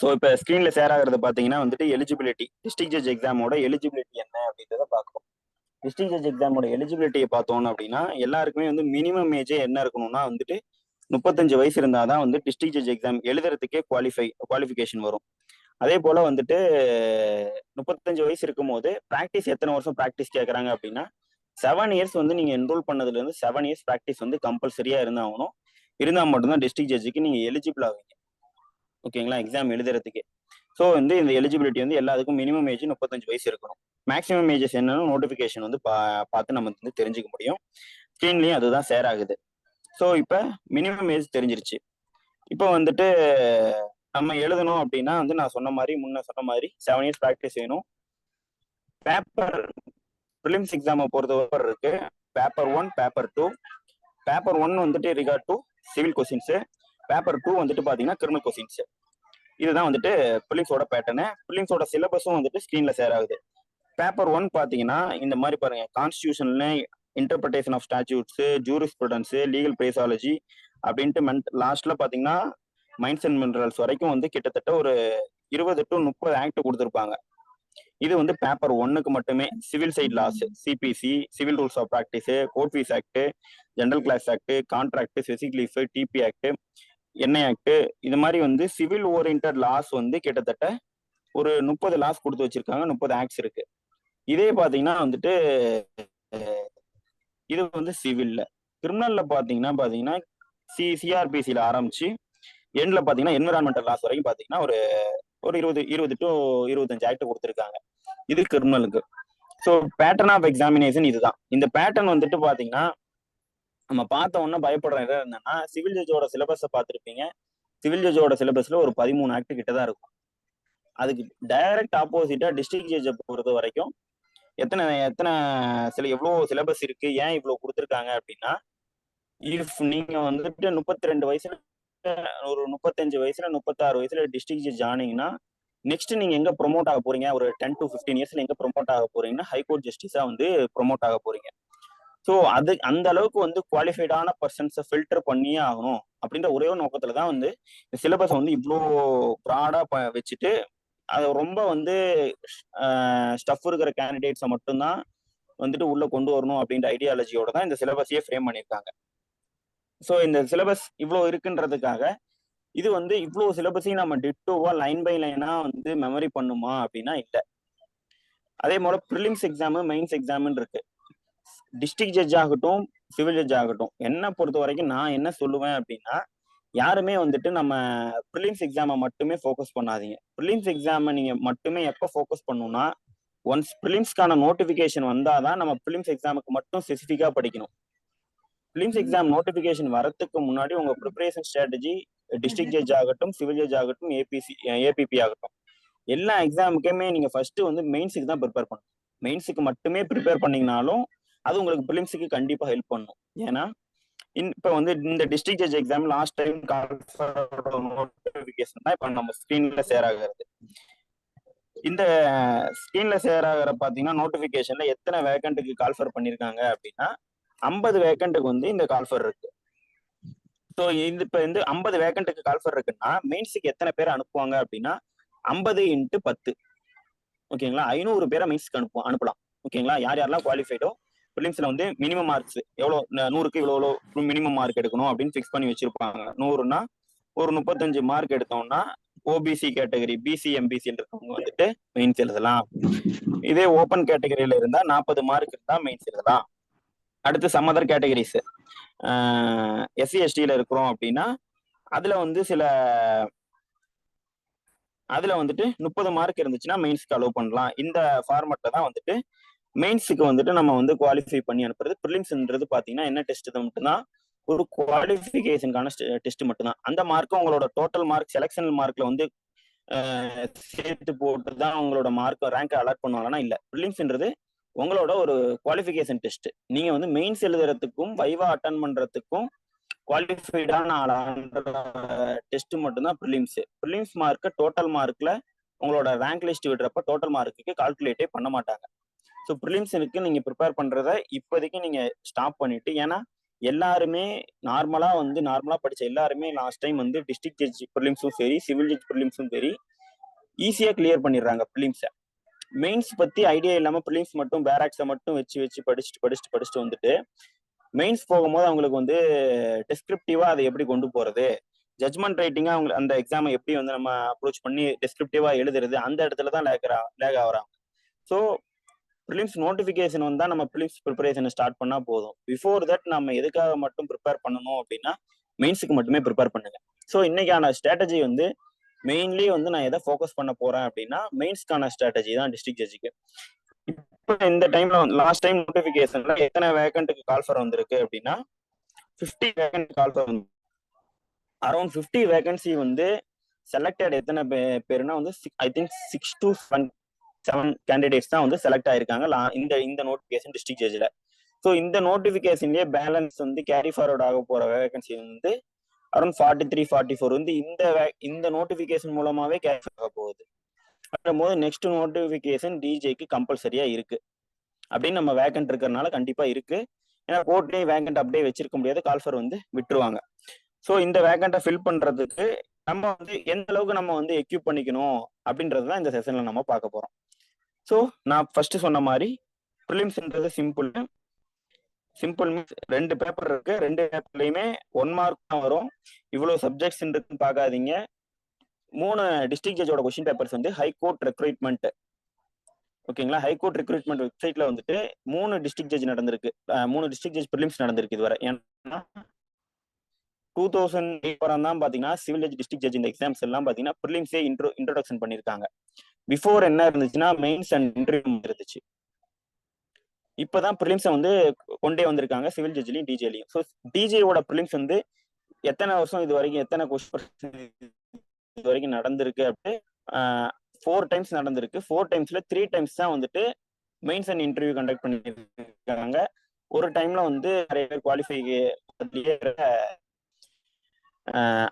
So இப்போ ஸ்க்ரீன்ல share ஆகிறது பார்த்தீங்கன்னா வந்துட்டு எலிஜிபிலிட்டி டிஸ்ட்ரிக்ட் ஜட்ஜ் எக்ஸாமோட எலிஜிபிலிட்டி என்ன அப்படின்றத பார்க்குறோம். டிஸ்ட்ரிக்ட் ஜட்ஜ் எக்ஸாமோட எலிஜிபிலிட்டியை பார்த்தோம் அப்படின்னா எல்லாருக்குமே வந்து மினிமம் ஏஜே என்ன இருக்கணும்னா வந்துட்டு 35 வயசு இருந்தால் தான் வந்து டிஸ்ட்ரிக்ட் ஜட்ஜ் எக்ஸாம் எழுதுறதுக்கே குவாலிஃபிகேஷன் வரும். அதே போல வந்துட்டு 35 வயசு இருக்கும்போது ப்ராக்டிஸ் எத்தனை வருஷம் ப்ராக்டிஸ் கேட்குறாங்க அப்படின்னா 7 இயர்ஸ் வந்து நீங்க என்ரோல் பண்ணதுல இருந்து 7 இயர்ஸ் ப்ராக்டிஸ் வந்து கம்பல்சரியா இருந்தாகணும். இருந்தால் மட்டும்தான் டிஸ்ட்ரிக்ட் ஜட்ஜுக்கு நீங்க எலிஜிபிள் ஆவீங்க. ஓகேங்களா, எக்ஸாம் எழுதுறதுக்கு. ஸோ வந்து இந்த எலிஜிபிலிட்டி வந்து எல்லாத்துக்கும் மினிமம் ஏஜ் 35 வயசு இருக்கணும். மேக்ஸிமம் ஏஜஸ் என்னன்னு நோட்டிஃபிகேஷன் வந்து பார்த்து நம்ம வந்து தெரிஞ்சுக்க முடியும். ஸ்க்ரீன்லயும் அதுதான் ஷேர் ஆகுது. ஸோ இப்போ மினிமம் ஏஜ் தெரிஞ்சிருச்சு. இப்போ வந்துட்டு நம்ம எழுதணும் அப்படின்னா வந்து நான் முன்ன சொன்ன மாதிரி 7 இயர்ஸ் ப்ராக்டிஸ் வேணும். பேப்பர் ப்ரிலிம்ஸ் எக்ஸாமை பொறுத்தவரை இருக்கு. Paper 1, paper 2. பேப்பர் 1 வந்துட்டு regard to civil questions. Paper 2 வந்துட்டு பாத்தீங்கன்னா கிரிமினல் கொஸ்டின்ஸ். இதுதான் வந்துட்டு ப்ரிலிம்ஸோட பேட்டர்னு. ப்ரிலிம்ஸோட சிலபஸும் வந்துட்டு ஸ்க்ரீன்ல ஷேர் ஆகுது. பேப்பர் 1 பாத்தீங்கன்னா இந்த மாதிரி பாருங்க, கான்ஸ்டியூஷன்ல இன்டர்பிரிட்டேஷன் ஆஃப் ஸ்டாட்யூட்ஸ், ஜூரிஸ்ப்ருடன்ஸ், லீகல் பிரேசாலஜி அப்படின்ட்டு லாஸ்ட்ல பாத்தீங்கன்னா மைன்ஸ் அண்ட் மினரல்ஸ் வரைக்கும் வந்து கிட்டத்தட்ட ஒரு 20 to 30 ஆக்ட் கொடுத்துருப்பாங்க. இது வந்து பேப்பர் 1க்கு மட்டுமே. Civil side laws, CPC, civil rules of practice, court fees act, general clauses act, contract, specific relief, TP act, NI act, இது மாதிரி வந்து சிவில் ஓரியன்டட் லாஸ் வந்து கிட்டத்தட்ட ஒரு 30 லாஸ் கொடுத்து வச்சிருக்காங்க. 30 ஆக்ட்ஸ் இருக்கு. இதே பாத்தீங்கன்னா வந்துட்டு இது வந்து சிவில்ல. கிரிமினல்ல பாத்தீங்கன்னா சிஆர்பிசியில ஆரம்பிச்சு எண்ட்ல பாத்தீங்கன்னா என்விரான்மெண்டல் லாஸ் வரைக்கும் பாத்தீங்கன்னா ஒரு 20 to 25 ஆக்ட் கொடுத்துருக்காங்க. இது கிரிமினலுக்கு. ஸோ பேட்டர்ன் ஆஃப் எக்ஸாமினேஷன் இதுதான். இந்த பேட்டர்ன் வந்துட்டு பாத்தீங்கன்னா நம்ம பார்த்த உடனே பயப்படுற இடம் என்னன்னா, சிவில் ஜட்ஜோட சிலபஸை பார்த்துருப்பீங்க. சிவில் ஜட்ஜோட சிலபஸ்ல ஒரு 13 ஆக்ட் கிட்ட தான் இருக்கும். அதுக்கு டைரக்ட் ஆப்போசிட்டா டிஸ்ட்ரிக்ட் ஜட்ஜை பொறுத்த வரைக்கும் எத்தனை எத்தனை எவ்வளவு சிலபஸ் இருக்கு, ஏன் இவ்வளவு கொடுத்துருக்காங்க அப்படின்னா, இஃப் நீங்க வந்துட்டு 32 வயசுல, ஒரு 35 வயசுல, 36 வயசுல டிஸ்ட்ரிக்ட் ஜட்ஜ் ஆனீங்கன்னா நெக்ஸ்ட் நீங்க எங்க ப்ரொமோட் ஆக போறீங்க, ஒரு 10 to 15 இயர்ஸ்ல எங்க ப்ரொமோட் ஆக போறீங்கன்னா ஹைகோர்ட் ஜஸ்டிஸா வந்து ப்ரொமோட் ஆக போறீங்க. ஸோ அது அந்த அளவுக்கு வந்து குவாலிஃபைடான பர்சன்ஸை ஃபில்டர் பண்ணியே ஆகணும் அப்படின்ற ஒரே ஒரு நோக்கத்துல தான் வந்து சிலபஸை வந்து இவ்வளோ ப்ராடா வச்சுட்டு அதை ரொம்ப வந்து ஸ்டஃப் இருக்கிற கேண்டிடேட்ஸை மட்டும்தான் வந்துட்டு உள்ள கொண்டு வரணும் அப்படின்ற ஐடியாலஜியோட தான் இந்த சிலபஸையே ஃப்ரேம் பண்ணியிருக்காங்க. ஸோ இந்த சிலபஸ் இவ்வளோ இருக்குன்றதுக்காக இது வந்து இவ்வளோ சிலபஸையும் நம்ம டிட்டோவா லைன் பை லைனா வந்து மெமரி பண்ணுமா அப்படின்னா இல்லை. அதே போல ப்ரிலிம்ஸ் எக்ஸாமு, மெயின்ஸ் எக்ஸாம்னு இருக்கு. டிஸ்ட்ரிக்ட் ஜட்ஜ் ஆகட்டும், சிவில் ஜட்ஜ் ஆகட்டும், என்ன பொறுத்த வரைக்கும் நான் என்ன சொல்லுவேன் அப்படின்னா, யாருமே வந்துட்டு நம்ம ப்ரிலிம்ஸ் எக்ஸாமை மட்டுமே ஃபோக்கஸ் பண்ணாதீங்க. ப்ரிலிம்ஸ் எக்ஸாமை நீங்க மட்டுமே எப்போ ஃபோக்கஸ் பண்ணணும்னா, ஒன்ஸ் ப்ரிலிம்ஸ்க்கான நோட்டிஃபிகேஷன் வந்தாதான் நம்ம ப்ரிலிம்ஸ் எக்ஸாமுக்கு மட்டும் ஸ்பெசிஃபிக்கா படிக்கணும். ப்ரிலிம்ஸ் எக்ஸாம் நோட்டிஃபிகேஷன் வரதுக்கு முன்னாடி உங்க ப்ரிப்பரேஷன் ஸ்ட்ராட்டஜி டிஸ்ட்ரிக்ட் ஜட்ஜ் ஆகட்டும், சிவில் ஜட்ஜ் ஆகட்டும், ஏபிபி ஆகட்டும், எல்லா எக்ஸாமுக்குமே நீங்க ஃபர்ஸ்ட் வந்து மெயின்ஸுக்கு தான் ப்ரிப்பேர் பண்ணணும். மெயின்ஸுக்கு மட்டுமே ப்ரிப்பேர் பண்ணீங்கனாலும் அது உங்களுக்கு ப்ரிலிம்ஸுக்கு கண்டிப்பா ஹெல்ப் பண்ணும். ஏன்னா இப்ப வந்து இந்த district judge exam last time notification தான் இப்ப நம்ம ஸ்கிரீன்ல ஷேர் ஆகிறது. இந்த ஸ்கிரீன்ல ஷேர் ஆகிற பாத்தீங்கன்னா நோட்டிபிகேஷன்ல எத்தனை வேகண்ட்டுக்கு கால்ஃபர் பண்ணிருக்காங்க அப்படின்னா 50 வேகண்ட்டுக்கு வந்து இந்த கால்ஃபர் இருக்கு. ஸோ இப்ப வந்து 50 வேகண்ட்டுக்கு கால்ஃபர் இருக்குன்னா மெயின்ஸுக்கு எத்தனை பேர் அனுப்புவாங்க அப்படின்னா 50 × 10. ஓகேங்களா, 500 பேரை மெயின்ஸ்க்கு அனுப்பலாம். ஓகேங்களா, யார் யாரெல்லாம் குவாலிஃபைடோ ப்ரிலிம்ஸ்ல வந்து மினிமம் மார்க்ஸ் எவ்வளோ, 100க்கு இவ்வளோ மினிமம் மார்க் எடுக்கணும் அப்படின்னு ஃபிக்ஸ் பண்ணி வச்சிருப்பாங்க. 100னா ஒரு 35 மார்க் எடுத்தோம்னா ஓபிசி கேட்டகரி, பிசி, எம்பிசி இருக்கவங்க வந்துட்டு மெயின்ஸ் எழுதலாம். இதே ஓப்பன் கேட்டகரியில இருந்தா 40 மார்க் இருந்தா மெயின்ஸ் எழுதலாம். அடுத்து சம் அதர் கேட்டகரிஸ், எஸ்சி எஸ்டியில இருக்கிறோம் அப்படின்னா அதுல வந்து அதுல வந்துட்டு 30 மார்க் இருந்துச்சுன்னா மெயின்ஸ்க்கு அலோவ் பண்ணலாம். இந்த ஃபார்மட்ல தான் வந்துட்டு மெயின்ஸுக்கு வந்துட்டு நம்ம வந்து குவாலிஃபை பண்ணி அனுப்புறது. ப்ரிலிம்ஸ்ன்றது பாத்தீங்கன்னா என்ன டெஸ்ட் மட்டும்தான், ஒரு குவாலிஃபிகேஷனுக்கான டெஸ்ட் மட்டும்தான். அந்த மார்க்கும் உங்களோட டோட்டல் மார்க், செலக்ஷன் மார்க்ல வந்து சேர்த்து போட்டு தான் உங்களோட மார்க் ரேங்க் அலாட் பண்ணுவாங்கன்னா இல்ல. ப்ரிலிம்ஸ்ன்றது உங்களோட ஒரு குவாலிஃபிகேஷன் டெஸ்ட். நீங்க வந்து மெயின்ஸ் எழுதுறதுக்கும் வைவா அட்டன் பண்றதுக்கும் குவாலிஃபைடான ஆளான்ற டெஸ்ட் மட்டும்தான் ப்ரிலிம்ஸ். ப்ரிலிம்ஸ் மார்க்கை டோட்டல் மார்க்ல உங்களோட ரேங்க் லிஸ்ட் விடுறப்ப டோட்டல் மார்க்குக்கு கால்குலேட்டே பண்ண மாட்டாங்க. ஸோ ப்ரிலிம்ஸுக்கு நீங்க ப்ரிப்பேர் பண்றத இப்போதைக்கு நீங்க ஸ்டாப் பண்ணிட்டு, ஏன்னா எல்லாருமே நார்மலா படிச்ச எல்லாருமே லாஸ்ட் டைம் வந்து டிஸ்ட்ரிக்ட் ஜட்ஜ் ப்ரிலிம்ஸும் சரி, சிவில் ஜட்ஜ் ப்ரிலிம்ஸும் சரி ஈஸியா கிளியர் பண்ணிடுறாங்க ப்ரிலிம்ஸை. மெயின்ஸ் பத்தி ஐடியா இல்லாம ப்ரிலிம்ஸ் மட்டும் பேராக்ஸை மட்டும் வச்சு படிச்சுட்டு வந்துட்டு மெயின்ஸ் போகும்போது அவங்களுக்கு வந்து டெஸ்கிரிப்டிவா அதை எப்படி கொண்டு போறது, ஜட்மெண்ட் ரைட்டிங்கா அவங்க அந்த எக்ஸாமை எப்படி வந்து நம்ம அப்ரோச் பண்ணி டெஸ்கிரிப்டிவா எழுதுறது, அந்த இடத்துல தான் லேக் ஆகுறாங்க. ஸோ ப்ரிலிம்ஸ் நோட்டிஃபிகேஷன் வந்தா நம்ம ப்ரிலிம்ஸ் ப்ரிப்பரேஷனை ஸ்டார்ட் பண்ணா போதும். பிஃபோர் தட் நம்ம எதுக்காக மட்டும் ப்ரிப்பேர் பண்ணணும் அப்படின்னா மெயின்ஸுக்கு மட்டுமே ப்ரிப்பேர் பண்ணுங்க. ஸோ இன்னைக்கான ஸ்ட்ராட்டஜி வந்து மெயின்லி வந்து நான் எதை ஃபோக்கஸ் பண்ண போறேன் அப்படின்னா மெயின்ஸ்க்கான ஸ்ட்ராட்டஜி தான் டிஸ்ட்ரிக்ட் ஜட்ஜுக்கு. இப்போ இந்த டைம்ல லாஸ்ட் டைம் நோட்டிஃபிகேஷன்ல எத்தனை வேகண்ட்டுக்கு கால்ஃபர் வந்திருக்கு அப்படின்னா 50 வேகன்ட் கால்ஃபர் வந்து அரௌண்ட் 50 வேகன்சி வந்து செலக்டட் எத்தனை பேருனா வந்து ஐ திங்க் 6 to 7 கேண்டிடேட்ஸ் தான் வந்து செலக்ட் ஆயிருக்காங்க இந்த நோட்டிஃபிகேஷன் டிஸ்ட்ரிக்ட் ஜட்ஜில். ஸோ இந்த நோட்டிஃபிகேஷன்லயே பேலன்ஸ் வந்து கேரி ஃபார்வர்ட் ஆக போற வேகன்சி வந்து அரௌண்ட் 43-44 வந்து இந்த நோட்டிஃபிகேஷன் மூலமாவே கேரி ஆக போகுது. போது நெக்ஸ்ட் நோட்டிஃபிகேஷன் டிஜேக்கு கம்பல்சரியா இருக்கு அப்படின்னு நம்ம வேகன்ட் இருக்கிறதுனால கண்டிப்பா இருக்கு. ஏன்னா கோர்ட்லயும் வேகன்ட் அப்படியே வச்சிருக்க முடியாது, கால்ஃபர் வந்து விட்டுருவாங்க. ஸோ இந்த வேகண்ட்டை ஃபில் பண்றதுக்கு நம்ம வந்து எந்த அளவுக்கு நம்ம வந்து எக்யூப் பண்ணிக்கணும் அப்படின்றது தான் இந்த செஷன்ல நம்ம பார்க்க போறோம். ஸோ நான் ஃபர்ஸ்ட் சொன்ன மாதிரி ப்ரிலிம்ஸ்ன்றது சிம்பிள் மீன்ஸ் 2 பேப்பர் இருக்கு, 2 பேப்பர்லயுமே 1 மார்க் தான் வரும். இவ்வளவு சப்ஜெக்ட்ஸ் இருக்குன்னு பார்க்காதீங்க. 3 டிஸ்ட்ரிக்ட் ஜட்ஜோட கொஸ்டின் பேப்பர்ஸ் வந்து ஹைகோர்ட் ரெக்ரூட்மெண்ட், ஓகேங்களா. ஹைகோர்ட் ரெக்ரூட்மெண்ட் வெப்சைட்ல வந்துட்டு 3 டிஸ்ட்ரிக்ட் ஜட்ஜ் நடந்திருக்கு, 3 டிஸ்ட்ரிக்ட் ஜட்ஜ் ப்ரிலிம்ஸ் நடந்திருக்கு இதுவரை. ஏன்னா 2008 தான் பாத்தீங்கன்னா சிவில் ஜட்ஜ் டிஸ்ட்ரிக்ட் ஜட்ஜ் இந்த எக்ஸாம்ஸ் எல்லாம் பாத்தீங்கன்னா ப்ரிலிம்ஸே இன்ட்ரோடக்ஷன் பண்ணிருக்காங்க. பிஃபோர் என்ன இருந்துச்சுன்னா மெயின்ஸ் அண்ட் இன்டர்வியூ இருந்துச்சு. இப்பதான் ப்ரிலிம்ஸை வந்து கொண்டே வந்திருக்காங்க சிவில் ஜட்ஜ்லயும் டிஜேலையும். ஸோ டிஜேயோட ப்ரிலிம்ஸ் வந்து எத்தனை வருஷம் இது வரைக்கும் எத்தனை கொஸ்டின் இது வரைக்கும் நடந்திருக்கு அப்படி 4 டைம்ஸ் நடந்திருக்கு. 4 டைம்ஸ்ல 3 டைம்ஸ் தான் வந்துட்டு மெயின்ஸ் அண்ட் இன்டர்வியூ கண்டக்ட் பண்ணிருக்காங்க. ஒரு டைம்ல வந்து நிறைய பேர் குவாலிஃபை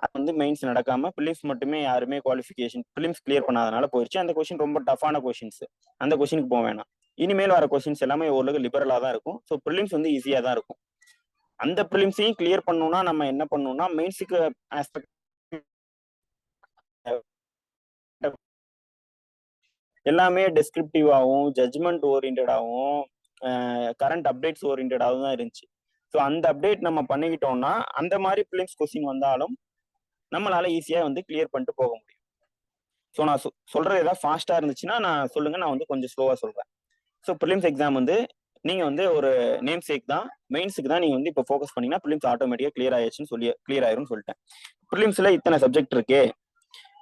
அது வந்து மெயின்ஸ் நடக்காம ப்ரிலிம்ஸ் மட்டுமே யாருமே குவாலிஃபிகேஷன் ப்ரிலிம்ஸ் கிளியர் பண்ணாதனால போயிடுச்சு. அந்த கொஸ்டின் ரொம்ப டஃபான கொஸ்டின்ஸ், அந்த கொஸ்டினுக்கு போக வேணாம். இனிமேல் வர கொஸ்டின்ஸ் எல்லாமே ஓரளவுக்கு லிபரலா தான் இருக்கும். ஸோ ப்ரிலிம்ஸ் வந்து ஈஸியா தான் இருக்கும். அந்த ப்ரிலிம்ஸையும் கிளியர் பண்ணணும்னா நம்ம என்ன பண்ணணும்னா மெயின்ஸுக்கு ஆஸ்பெக்ட் எல்லாமே டெஸ்கிரிப்டிவாகவும் ஜட்ஜ்மெண்ட் ஓரியன்டாகவும் கரண்ட் அப்டேட்ஸ் ஓரியன்டாகவும் தான் இருந்துச்சு. ஸோ அந்த அப்டேட் நம்ம பண்ணிக்கிட்டோம்னா அந்த மாதிரி ப்ரிலிம்ஸ் கொஸ்டின் வந்தாலும் நம்மளால ஈஸியா வந்து கிளியர் பண்ணிட்டு போக முடியும். ஸோ நான் சொல்றது ஏதாவது ஃபாஸ்டா இருந்துச்சுன்னா நான் சொல்லுங்க, நான் வந்து கொஞ்சம் ஸ்லோவா சொல்றேன். ஸோ ப்ரிலிம்ஸ் எக்ஸாம் வந்து நீங்க வந்து ஒரு நேம் சேக் தான், மெயின்ஸுக்கு தான் நீங்க வந்து இப்போ ஃபோக்கஸ் பண்ணீங்கன்னா ப்ரிலிம்ஸ் ஆட்டோமேட்டிக்கா கிளியர் ஆயிரும்னு சொல்லிட்டேன். ப்ரிலிம்ஸ்ல இத்தனை சப்ஜெக்ட் இருக்கு,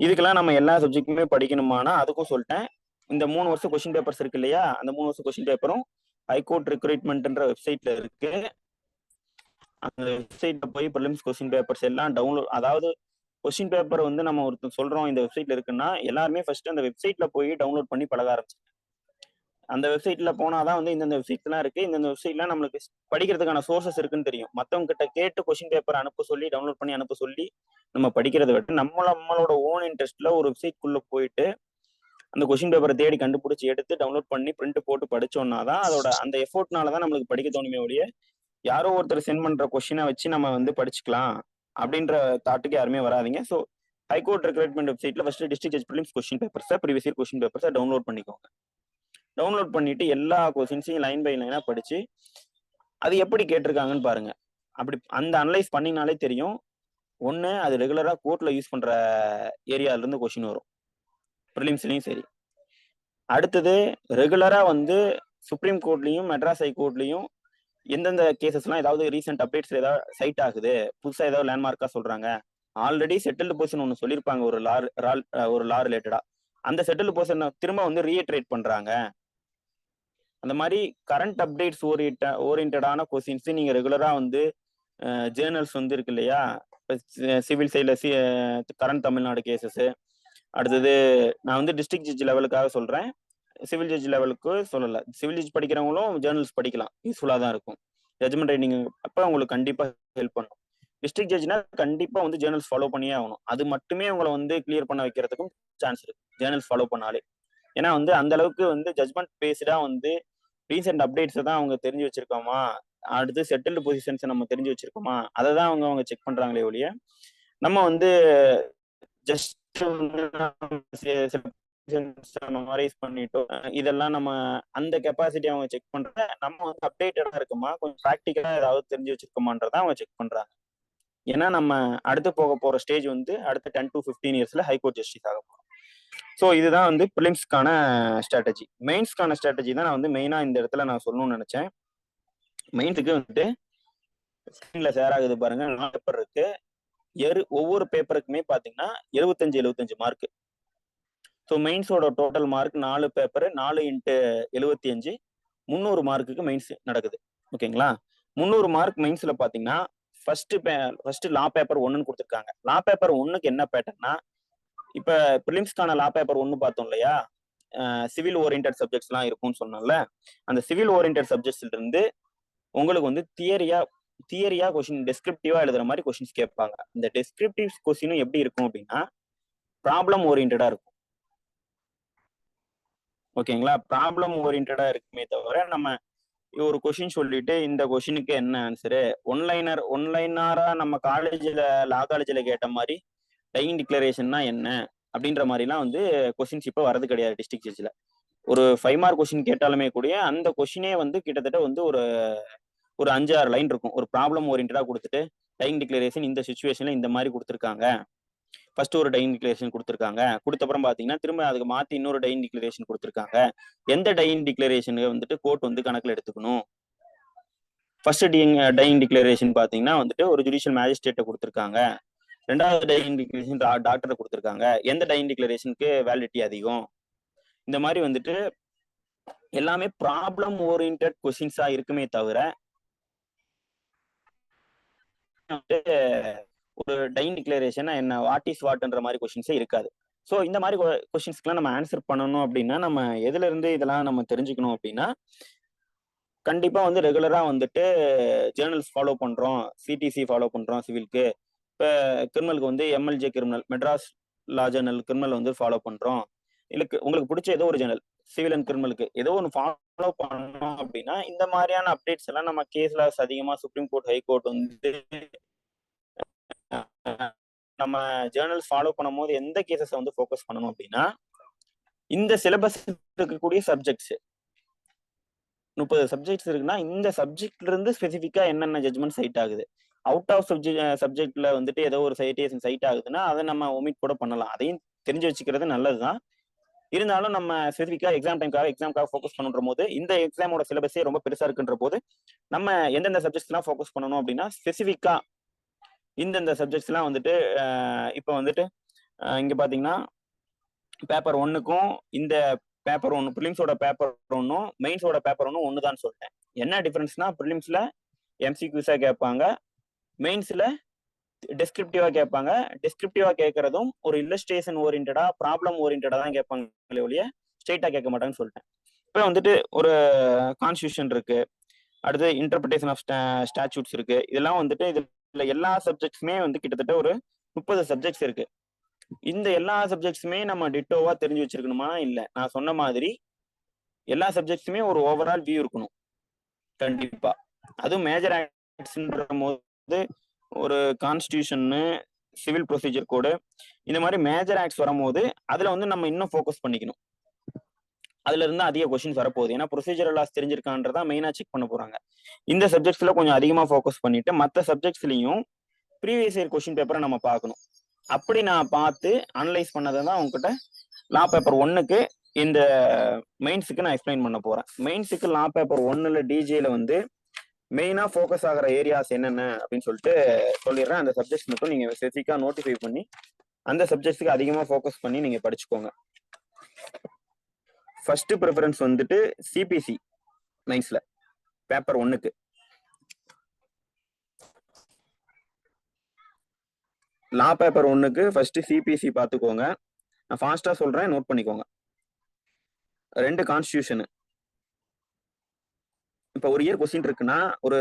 இதுக்கெல்லாம் நம்ம எல்லா சப்ஜெக்ட்டுமே படிக்கணுமானா அதுக்கும் சொல்லிட்டேன். இந்த 3 வருஷம் கொஸ்டின் பேப்பர்ஸ் இருக்கு இல்லையா, அந்த 3 வருஷம் கொஸ்டின் பேப்பரும் ஹைகோர்ட் ரெக்ரூட்மெண்ட்ன்ற வெப்சைட்ல இருக்கு. அந்த வெப்சைட்ல போய் ப்ரிலிம்ஸ் கொஸ்டின் பேப்பர்ஸ் எல்லாம் டவுன்லோட், அதாவது கொஸ்டின் பேப்பர் வந்து நம்ம ஒருத்தர் சொல்றோம் இந்த வெப்சைட்ல இருக்குன்னா எல்லாருமே ஃபர்ஸ்ட் அந்த வெப்சைட்ல போய் டவுன்லோட் பண்ணி பழக ஆரம்பிச்சு. அந்த வெப்சைட்ல போனாதான் வந்து இந்த வெப்சைட்லாம் இருக்கு, இந்த வெப்சைட்ல நம்மளுக்கு படிக்கிறதுக்கான சோர்சஸ் இருக்குன்னு தெரியும். மத்தவங்க கிட்ட கேட்டு கொஸ்டின் பேப்பர் அனுப்ப சொல்லி டவுன்லோட் பண்ணி அனுப்ப சொல்லி நம்ம படிக்கிறத விட்டு நம்மளோட ஓன் இன்ட்ரெஸ்ட்ல ஒரு வெப்சைட்குள்ள போயிட்டு அந்த கொஸ்டின் பேப்பரை தேடி கண்டுபிடிச்சி எடுத்து டவுன்லோட் பண்ணி பிரிண்ட் போட்டு படிச்சோம்னா தான் அதோட அந்த எஃபோர்ட்னால தான் நம்மளுக்கு படிக்க தோணுமே ஒழிய யாரோ ஒருத்தர் சென்ட் பண்ற கொஸ்டினை வச்சு நம்ம வந்து படிச்சுக்கலாம் அப்படின்ற தாட்டுக்கு யாருமே வராதிங்க. ஸோ ஹைகோர்ட் ரெக்ரூட்மெண்ட் வெப்சைட்ல first district judge prelims question பேப்பர்ஸை ப்ரீவியஸ் இயர் கொஸ்டின் பேப்பர்ஸை டவுன்லோட் பண்ணிக்கோங்க. டவுன்லோட் பண்ணிட்டு எல்லா கொஸ்டின்ஸையும் லைன் பை லைனா படிச்சு அது எப்படி கேட்டிருக்காங்கன்னு பாருங்க. அப்படி அந்த அனலைஸ் பண்ணினாலே தெரியும். ஒன்று, அது ரெகுலரா கோர்ட்ல யூஸ் பண்ற ஏரியால இருந்து கொஸ்டின் வரும் ப்ரிலிம்ஸ்லயும் சரி. அடுத்தது ரெகுலரா வந்து சுப்ரீம் கோர்ட்லயும் மெட்ராஸ் ஹைகோர்ட்லயும் எந்தெந்த கேசஸ்லாம் ஏதாவது ரீசெண்ட் அப்டேட்ஸ் ஏதாவது சைட் ஆகுது, புதுசா ஏதாவது லேண்ட்மார்க்கா சொல்றாங்க, ஆல்ரெடி செட்டில்டு பொசிஷன் ஒன்று சொல்லியிருப்பாங்க ஒரு லா ரிலேட்டடா, அந்த செட்டில்டு பொசிஷனை திரும்ப வந்து ரீஇட்ரேட் பண்றாங்க. அந்த மாதிரி கரண்ட் அப்டேட்ஸ் ஓரியன்டான கொஸ்டின்ஸ் நீங்க ரெகுலரா வந்து ஜேர்னல்ஸ் வந்து இருக்கு இல்லையா, சிவில் சைட்ல கரண்ட் தமிழ்நாடு கேசஸ். அடுத்தது நான் வந்து டிஸ்ட்ரிக்ட் ஜட்ஜ் லெவலுக்காக சொல்றேன், சிவில் ஜட்ஜ் லெவலுக்கு சொல்லல. சிவில் ஜட்ஜ் படிக்கிறவங்களும் ஜேர்னல்ஸ் படிக்கலாம், யூஸ்ஃபுல்லா தான் இருக்கும். ஜட்ஜ்மெண்ட் ரைட்டிங் அப்ப உங்களுக்கு கண்டிப்பா ஹெல்ப் பண்ணும். டிஸ்ட்ரிக்ட் ஜட்ஜ்னா கண்டிப்பா வந்து ஜேர்னல்ஸ் ஃபாலோ பண்ணியே ஆகணும். அது மட்டுமே உங்களை வந்து கிளியர் பண்ண வைக்கிறதுக்கும் சான்ஸ் இருக்கு ஜேர்னல்ஸ் ஃபாலோ பண்ணாலே. ஏன்னா வந்து அந்த அளவுக்கு வந்து ஜட்ஜ்மெண்ட் பேஸ்டா வந்து ரீசெண்ட் அப்டேட்ஸ் தான் அவங்க தெரிஞ்சு வச்சிருக்கோமா, அடுத்து செட்டில்டு பொசிஷன்ஸ் நம்ம தெரிஞ்சு வச்சிருக்கோமா, அதை தான் அவங்க செக் பண்றாங்களே ஒழிய நம்ம வந்து ஜஸ்ட் மெமரைஸ் பண்ணிட்டோம். இதெல்லாம் நம்ம அந்த கெப்பாசிட்டி அவங்க செக் பண்ற, நம்ம வந்து அப்டேட்டடா இருக்குமா, கொஞ்சம் ப்ராக்டிக்கலா ஏதாவது தெரிஞ்சு வச்சிருக்கோமான்றத அவங்க செக் பண்றாங்க. ஏன்னா நம்ம அடுத்து போக போற ஸ்டேஜ் வந்து அடுத்த 10 to 15 இயர்ஸ்ல ஹைகோர்ட் ஜஸ்டிஸ் ஆக போறோம். ஸோ இதுதான் வந்து பிலிம்ஸ்க்கான ஸ்ட்ராட்டஜி. மெயின்ஸ்க்கான ஸ்ட்ராட்டஜி தான் நான் வந்து மெயினா இந்த இடத்துல நான் சொல்லணும்னு நினைச்சேன். மெயின்ஸுக்கு வந்துட்டு ஸ்கிரீன்ல ஷேர் ஆகுது பாருங்க, 4 பேப்பர் இருக்கு. ஒவ்வொரு பேப்பருக்குமே பாத்தீங்கன்னா 75 மார்க். ஸோ மெயின்ஸோட டோட்டல் மார்க் 4 பேப்பர் 4 × 75 300 மார்க்குக்கு மெயின்ஸ் நடக்குது. ஓகேங்களா? 300 மார்க் மெயின்ஸ்ல பாத்தீங்கன்னா ஃபர்ஸ்ட் லா பேப்பர் 1ன்னு கொடுத்துருக்காங்க. லா பேப்பர் 1க்கு என்ன பேட்டர்னா, இப்ப பிலிம்ஸ்க்கான லா பேப்பர் 1 பார்த்தோம் இல்லையா, சிவில் ஓரியன்டட் சப்ஜெக்ட்ஸ்லாம் இருக்கும்னு சொன்னோம்ல, அந்த சிவில் ஓரியன்டட் சப்ஜெக்ட்ஸ்ல இருந்து உங்களுக்கு வந்து தியரியா கொஸ்டின் டெஸ்கிரிப்டிவா எழுதுற மாதிரி கொஸ்டின்ஸ் கேட்பாங்க. இந்த டெஸ்கிரிப்டிவ் கொஸ்டினும் எப்படி இருக்கும் அப்படின்னா ப்ராப்ளம் ஓரியன்டா இருக்கும். ஓகேங்களா? ப்ராப்ளம் ஓரியன்டா இருக்குமே தவிர நம்ம ஒரு கொஸ்டின் சொல்லிட்டு இந்த கொஸ்டினுக்கு என்ன ஆன்சரு, ஒன்லைனரா நம்ம லா காலேஜ்ல கேட்ட மாதிரி டையிங் டிக்ளரேஷன்னா என்ன அப்படின்ற மாதிரிலாம் வந்து கொஸ்டின்ஸ் இப்போ வரது கிடையாது. டிஸ்ட்ரிக்ட் ஜட்ஜ்ல ஒரு 5 மார்க் கொஸ்டின் கேட்டாலுமே கூட அந்த கொஸ்டினே வந்து கிட்டத்தட்ட வந்து ஒரு 5-6 லைன் இருக்கும். ஒரு ப்ராப்ளம் ஓரியன்டா கொடுத்துட்டு டையிங் டிக்ளரேஷன் இந்த சுச்சுவேஷன்ல இந்த மாதிரி கொடுத்துருக்காங்க, ஃபர்ஸ்ட் ஒரு டையிங் டிக்ளரேஷன் கொடுத்துருக்காங்க, கொடுத்த அப்புறம் பாத்தீங்கன்னா திரும்ப அதுக்கு மாத்தி இன்னொரு டையிங் டிக்ளரேஷன் கொடுத்துருக்காங்க, எந்த டையிங் டிக்ளரேஷன் வந்துட்டு கோர்ட் வந்து கணக்குல எடுத்துக்கணும். ஃபர்ஸ்ட் டையிங் டிக்ளரேஷன் பாத்தீங்கன்னா வந்துட்டு ஒரு ஜுடிஷியல் மேஜிஸ்ட்ரேட்டை கொடுத்துருக்காங்க, ரெண்டாவது டையிங் டிக்ளரேஷன் டாக்டரை கொடுத்துருக்காங்க, எந்த டையிங் டிக்ளரேஷனுக்கு வேலிடிட்டி அதிகம். இந்த மாதிரி வந்துட்டு எல்லாமே ப்ராப்ளம் ஓரியன்டட் கொஸ்டின்ஸா இருக்குமே தவிர ஒரு டையிங் டிக்ளரேஷன் என்ன, வாட் இஸ் வாட்ன்ற மாதிரி கொஸ்டின்ஸே இருக்காது. ஸோ இந்த மாதிரி கொஸ்டின்ஸ்க்குலாம் நம்ம ஆன்சர் பண்ணணும் அப்படின்னா நம்ம எதுல இருந்து இதெல்லாம் நம்ம தெரிஞ்சுக்கணும் அப்படின்னா, கண்டிப்பா வந்து ரெகுலரா வந்துட்டு ஜேர்னல்ஸ் ஃபாலோ பண்றோம், சிடிசி ஃபாலோ பண்றோம் சிவிலுக்கு. இப்போ கிரிமினலுக்கு வந்து எம்எல்ஜே கிரிமினல், மெட்ராஸ் லா ஜேர்னல் கிரிமினல் வந்து ஃபாலோ பண்றோம். உங்களுக்கு பிடிச்ச ஏதோ ஒரு ஜேர்னல் சிவில் அண்ட் கிரிமினலுக்கு ஏதோ ஒன்று ஃபாலோ பண்ணோம் அப்படின்னா இந்த மாதிரியான அப்டேட்ஸ் எல்லாம் நம்ம கேஸ் லாஸ் அதிகமா சுப்ரீம் கோர்ட் ஹைகோர்ட் வந்து நம்ம ஜேர்னல்ஸ் ஃபாலோ பண்ணும் போது எந்த கேசஸ் வந்து ஃபோக்கஸ் பண்ணணும் அப்படின்னா, இந்த சிலபஸ் இருக்கக்கூடிய சப்ஜெக்ட்ஸ் 30 சப்ஜெக்ட்ஸ் இருக்குன்னா இந்த சப்ஜெக்ட்ல இருந்து ஸ்பெசிஃபிக்கா என்னென்ன ஜட்மெண்ட் சைட் ஆகுது, அவுட் ஆஃப் சப்ஜெக்ட்ல வந்துட்டு ஏதோ ஒரு சைட்டேஷன் சைட் ஆகுதுன்னா அதை நம்ம ஒமிட் கூட பண்ணலாம். அதையும் தெரிஞ்சு வச்சுக்கிறது நல்லதுதான். இருந்தாலும் நம்ம ஸ்பெசிஃபிக்கா எக்ஸாம்காக ஃபோக்கஸ் பண்ணுற போது இந்த எக்ஸாமோட சிலபஸே ரொம்ப பெருசா இருக்குன்ற போது நம்ம எந்தெந்த சப்ஜெக்ட்ஸ்லாம் ஃபோக்கஸ் பண்ணணும் அப்படின்னா ஸ்பெசிஃபிக்கா இந்தந்த சப்ஜெக்ட்ஸ்லாம் வந்துட்டு இப்போ வந்துட்டு இங்க பாத்தீங்கன்னா பேப்பர் 1க்கும் இந்த பேப்பர் 1 ப்ரிலிம்ஸோட பேப்பர் 1ம் மெயின்ஸோட பேப்பர் 1ம் ஒண்ணுதான் சொல்லிட்டேன். என்ன டிஃபரன்ஸ்னா ப்ரிலிம்ஸ்ல எம்சிக்யூஸா கேட்பாங்க, மெயின்ஸ்ல டெஸ்கிரிப்டிவா கேட்பாங்க. டெஸ்கிரிப்டிவா கேட்கறதும் ஒரு இல்லஸ்ட்ரேஷன் ஓரியன்டா ப்ராப்ளம் ஓரியன்டா தான் கேட்பாங்களே ஒழிய ஸ்ட்ரெயிட்டா கேட்க மாட்டாங்கன்னு சொல்லிட்டேன். இப்போ வந்துட்டு ஒரு கான்ஸ்டியூஷன் இருக்கு, அடுத்து இன்டர்பிரிட்டேஷன் ஆஃப் ஸ்டாச்சூட்ஸ் இருக்கு. இதெல்லாம் வந்துட்டு இதுல எல்லா சப்ஜெக்ட்ஸுமே வந்து கிட்டத்தட்ட ஒரு 30 சப்ஜெக்ட்ஸ் இருக்கு. இந்த எல்லா சப்ஜெக்ட்ஸுமே நம்ம டிட்டோவா தெரிஞ்சு வச்சிருக்கணுமா? இல்ல. நான் சொன்ன மாதிரி எல்லா சப்ஜெக்ட்ஸுமே ஒரு ஓவரால் வியூ இருக்கணும் கண்டிப்பா. அதுவும் மேஜர் ஆக்ட்ஸ்ன்ற போது ஒரு கான்ஸ்டியூஷன், சிவில் ப்ரொசீஜர் கோடு, இந்த மாதிரி மேஜர் ஆக்ட்ஸ் வரும்போது அதுல வந்து நம்ம இன்னும் ஃபோக்கஸ் பண்ணிக்கணும். அதுல இருந்து அதிக கொஸ்டின்ஸ் வரப்போகுது. ஏன்னா ப்ரொசீஜரல் லாஸ் தெரிஞ்சிருக்கான்றதா மெயினா செக் பண்ண போறாங்க. இந்த சப்ஜெக்ட்ஸ்ல கொஞ்சம் அதிகமா ஃபோக்கஸ் பண்ணிட்டு மற்ற சப்ஜெக்ட்ஸ்லயும் ப்ரீவியஸ் இயர் கொஸ்டின் பேப்பரை நம்ம பார்க்கணும். அப்படி நான் பார்த்து அனலைஸ் பண்ணதை தான் உங்ககிட்ட லா பேப்பர் 1க்கு இந்த மெயின்ஸுக்கு நான் எக்ஸ்பிளைன் பண்ண போறேன். மெயின்ஸுக்கு லா பேப்பர் 1ல டிஜேல வந்து மெயினா ஃபோக்கஸ் ஆகிற ஏரியாஸ் என்னென்ன அப்படின்னு சொல்லிட்டு சொல்லிடுறேன். அந்த சப்ஜெக்ட்ஸ் மட்டும் நீங்க ஸ்பெசிஃபிக்கா நோட்டிஃபை பண்ணி அந்த சப்ஜெக்ட்ஸ்க்கு அதிகமா ஃபோக்கஸ் பண்ணி நீங்க படிச்சுக்கோங்க. ஃபர்ஸ்ட் ப்ரிஃபரன்ஸ் வந்துட்டு சிபிசி மெயின்ஸ்ல பேப்பர் 1க்கு. லா பேப்பர் 1க்கு ஃபர்ஸ்ட் சிபிசி பார்த்துக்கோங்க. நான் ஃபாஸ்டா சொல்றேன், நோட் பண்ணிக்கோங்க. 2 கான்ஸ்டியூஷன். இப்ப ஒரு இயர் கொஸ்டின் இருக்குன்னா ஒரு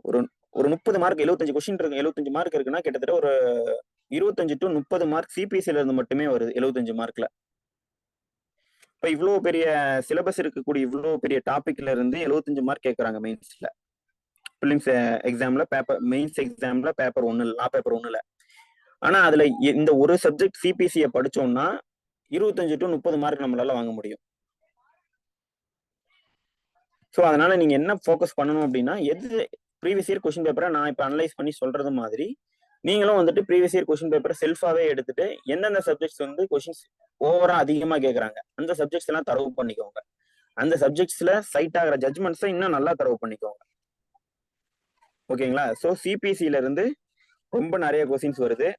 ஒரு ஒரு 30 மார்க் 75 கொஸ்டின் இருக்கு, 75 மார்க் இருக்குன்னா கிட்டத்தட்ட ஒரு 25 to 30 மார்க் சிபிசில இருந்து மட்டுமே வருது 75 மார்க்ல. இப்ப இவ்வளவு பெரிய சிலபஸ் இருக்கக்கூடிய இவ்வளவு பெரிய டாபிக்ல இருந்து 75 மார்க் கேட்கறாங்க மெயின்ஸ்ல. பிலிம்ஸ் எக்ஸாம்ல பேப்பர் மெயின்ஸ் எக்ஸாம்ல பேப்பர் 1 லா பேப்பர் 1ல. ஆனா அதுல இந்த ஒரு சப்ஜெக்ட் சிபிசியை படிச்சோம்னா 25 to 30 மார்க் நம்மளால வாங்க முடியும். ஸோ அதனால நீங்க என்ன ஃபோக்கஸ் பண்ணணும் அப்படின்னா, எது ப்ரீவியஸ் இயர் கொஸ்டின் பேப்பரை நான் இப்போ அனலைஸ் பண்ணி சொல்றது மாதிரி நீங்களும் வந்துட்டு ப்ரீவியஸ் இயர் கொஸ்டின் பேப்பரை செல்ஃபாவே எடுத்துட்டு எந்தெந்த சப்ஜெக்ட்ஸ் வந்து கொஸ்டின்ஸ் ஓவரா அதிகமா கேட்கறாங்க அந்த சப்ஜெக்ட்ஸ் எல்லாம் தரவு பண்ணிக்கோங்க. அந்த சப்ஜெக்ட்ஸ்ல சைட் ஆகிற ஜட்மெண்ட்ஸை இன்னும் நல்லா தரவு பண்ணிக்கோங்க. ஓகேங்களா? ஸோ சிபிசில இருந்து ரொம்ப நிறைய கொஸ்டின்ஸ் வருது.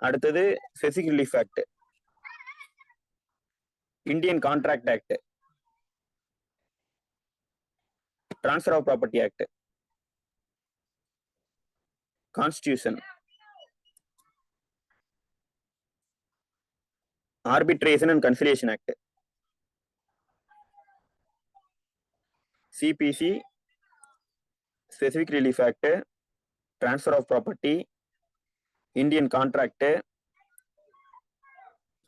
அடுத்தது specific relief act, Indian contract act, transfer of property act, constitution, arbitration and conciliation act, CPC, specific relief act, transfer of property, Indian contract,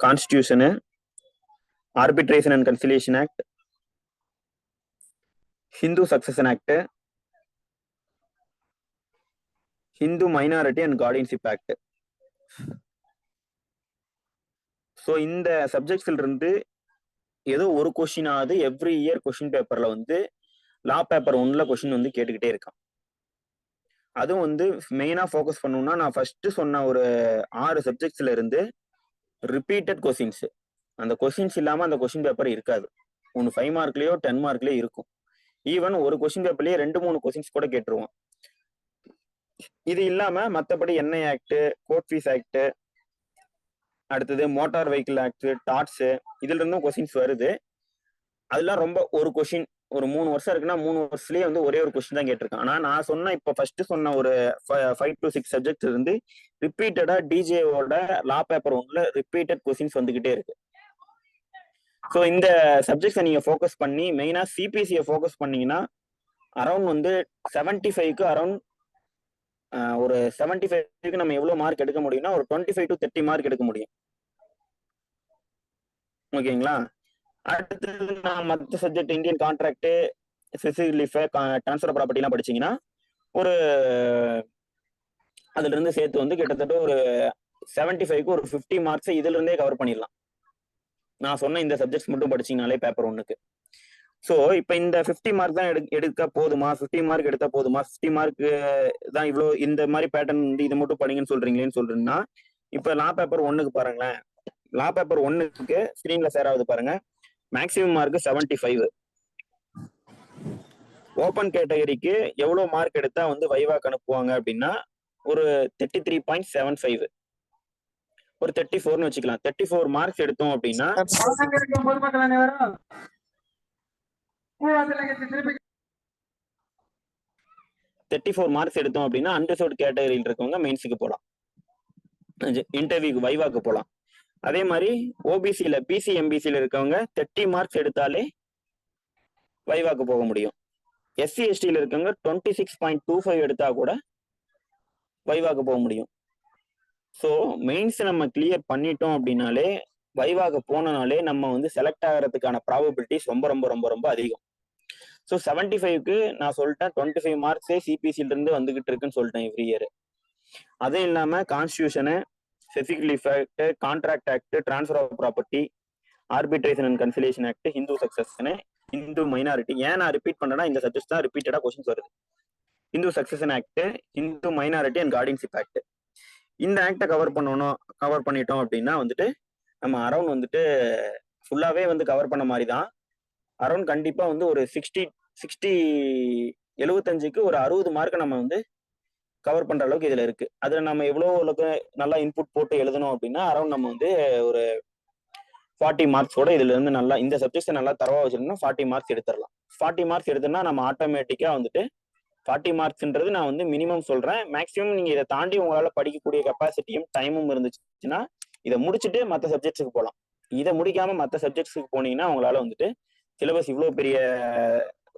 constitution, arbitration and conciliation act, Hindu succession act, Hindu minority and guardianship act. So இந்த சப்ஜெக்ட்ஸ்ல இருந்து ஏதோ ஒரு question ஆகுது every year question பேப்பர்ல வந்து law paper 1ல question வந்து கேட்டுக்கிட்டே இருக்கான். அதுவும் வந்து மெயினா ஃபோக்கஸ் பண்ணணும்னா நான் ஃபர்ஸ்ட் சொன்ன ஒரு 6 சப்ஜெக்ட்ஸ்ல இருந்து ரிப்பீட்டட் கொஸ்டின்ஸ், அந்த கொஸ்டின்ஸ் இல்லாம அந்த கொஸ்டின் பேப்பர் இருக்காது. ஒன்று 5 மார்க்லயோ 10 மார்க்லயோ இருக்கும். ஈவன் ஒரு கொஸ்டின் பேப்பர்லயே 2-3 கொஸ்டின்ஸ் கூட கேட்டுருவோம். இது இல்லாம மற்றபடி NI act, court fees act, அடுத்தது மோட்டார் வெஹிக்கிள் ஆக்ட், டாட்ஸ், இதுல இருந்தும் கொஸ்டின்ஸ் வருது. அதெல்லாம் ரொம்ப ஒரு கொஸ்டின் ஒரு 3 வருஷம் இருக்குன்னா 3 வருஷத்துலயே வந்து ஒரே ஒரு கொஸ்டின் தான் கேட்டிருக்கான். ஆனா நான் சொன்ன இப்போ ஃபர்ஸ்ட் சொன்ன ஒரு 5 to 6 சப்ஜெக்ட் இருந்து ரிப்பீட்டடா டிஜேவோட லா பேப்பர் 1ல ரிப்பீட்டட் கொஸ்டின்ஸ் வந்துகிட்டே இருக்கு. ஸோ இந்த சப்ஜெக்ட்ஸை நீங்க ஃபோக்கஸ் பண்ணி மெயினா சிபிசியை ஃபோக்கஸ் பண்ணீங்கன்னா அரௌண்ட் வந்து 75க்கு அரௌண்ட் ஒரு 75க்கு நம்ம எவ்வளவு மார்க் எடுக்க முடியும்னா ஒரு 25 to 30 மார்க் எடுக்க முடியும். ஓகேங்களா? அடுத்தது நான் மற்ற subject Indian contract, specific relief, transfer property எல்லாம் படிச்சீங்கன்னா ஒரு அதுல இருந்து சேர்த்து வந்து கிட்டத்தட்ட ஒரு 75க்கு ஒரு 50 மார்க்ஸ் இதுல இருந்தே கவர் பண்ணிடலாம். நான் சொன்ன இந்த சப்ஜெக்ட்ஸ் மட்டும் படிச்சீங்கனாலே பேப்பர் 1க்கு. ஸோ இப்போ இந்த 50 மார்க் தான் எடுக்க போதுமா, 50 மார்க் எடுத்தா போதுமா, 50 மார்க் தான் இவ்வளோ இந்த மாதிரி பேட்டர்ன் வந்து இதை மட்டும் படிங்கன்னு சொல்றீங்களேன்னு சொல்றீங்கன்னா இப்போ லா பேப்பர் 1க்கு பாருங்களேன். லா பேப்பர் 1க்கு ஸ்கிரீன்ல ஷேர் ஆகுது பாருங்க. Maximum mark 75. ஓப்பன் கேட்டகரிக்கு எவ்வளவு மார்க் எடுத்தா வந்து வைவாக்கு அனுப்புவாங்க அப்படின்னா ஒரு 33.75, ஒரு 34ன்னு வச்சுக்கலாம். 34 மார்க்ஸ் எடுத்தோம் அப்படின்னா 34 மார்க்ஸ் எடுத்தோம் அப்படின்னா அன்ரிசர்வ்ட் கேட்டகரியில் இருக்கவங்க மெயின்ஸுக்கு போகலாம், இன்டர்வியூக்கு வைவாக்கு போகலாம். அதே மாதிரி ஓபிசியில பிசி எம்பிசியில இருக்கவங்க 30 மார்க்ஸ் எடுத்தாலே வைவாக்கு போக முடியும். எஸ்சி எஸ்டியில இருக்கவங்க 26.25 எடுத்தா கூட வைவாக்கு போக முடியும். ஸோ மெயின்ஸ் நம்ம கிளியர் பண்ணிட்டோம் அப்படின்னாலே வைவாக்கு போனனாலே நம்ம வந்து செலக்ட் ஆகிறதுக்கான ப்ராபபிலிட்டிஸ் ரொம்ப ரொம்ப ரொம்ப ரொம்ப அதிகம். ஸோ 75க்கு நான் சொல்லிட்டேன் 25 மார்க்ஸே சிபிசில இருந்து வந்துகிட்டு இருக்குன்னு சொல்லிட்டேன் எவ்ரி இயர். அதுவும் இல்லாம constitution, specific relief act, contract act, transfer of property, arbitration and conciliation act, Hindu succession, Hindu minority. ஏன் நான் ரிப்பீட் பண்ணேன்னா இந்த சப்ஜெக்ட் தான் ரிப்பீட்டடா கொஸ்டின்ஸ் வருது. Hindu succession act, Hindu minority and guardianship act. இந்த ஆக்டை கவர் பண்ணிட்டோம் அப்படின்னா வந்துட்டு நம்ம அரௌண்ட் வந்துட்டு ஃபுல்லாவே வந்து கவர் பண்ண மாதிரி தான். அரௌண்ட் கண்டிப்பா வந்து ஒரு 75க்கு ஒரு 60 மார்க் நம்ம வந்து கவர் பண்ற அளவுக்கு இதுல இருக்கு. அதுல நம்ம எவ்வளவு நல்லா இன்புட் போட்டு எழுதணும் அப்படின்னா அரௌண்ட் நம்ம வந்து ஒரு 40 மார்க்ஸோட இதுல இருந்து நல்லா இந்த சப்ஜெக்ட்ஸ் நல்லா தரவா வச்சிருந்தோம்னா 40 மார்க்ஸ் எடுத்துடலாம். 40 மார்க்ஸ் எடுத்தோம்னா நம்ம ஆட்டோமேட்டிக்கா வந்துட்டு 40 மார்க்ஸ்ன்றது நான் வந்து மினிமம் சொல்றேன். மேக்ஸிமம் நீங்க இதை தாண்டி உங்களால படிக்கக்கூடிய கெப்பாசிட்டியும் டைமும் இருந்துச்சுன்னா இதை முடிச்சுட்டு மற்ற சப்ஜெக்ட்ஸுக்கு போகலாம். இதை முடிக்காம மற்ற சப்ஜெக்ட்ஸுக்கு போனீங்கன்னா உங்களால வந்துட்டு சிலபஸ் இவ்வளவு பெரிய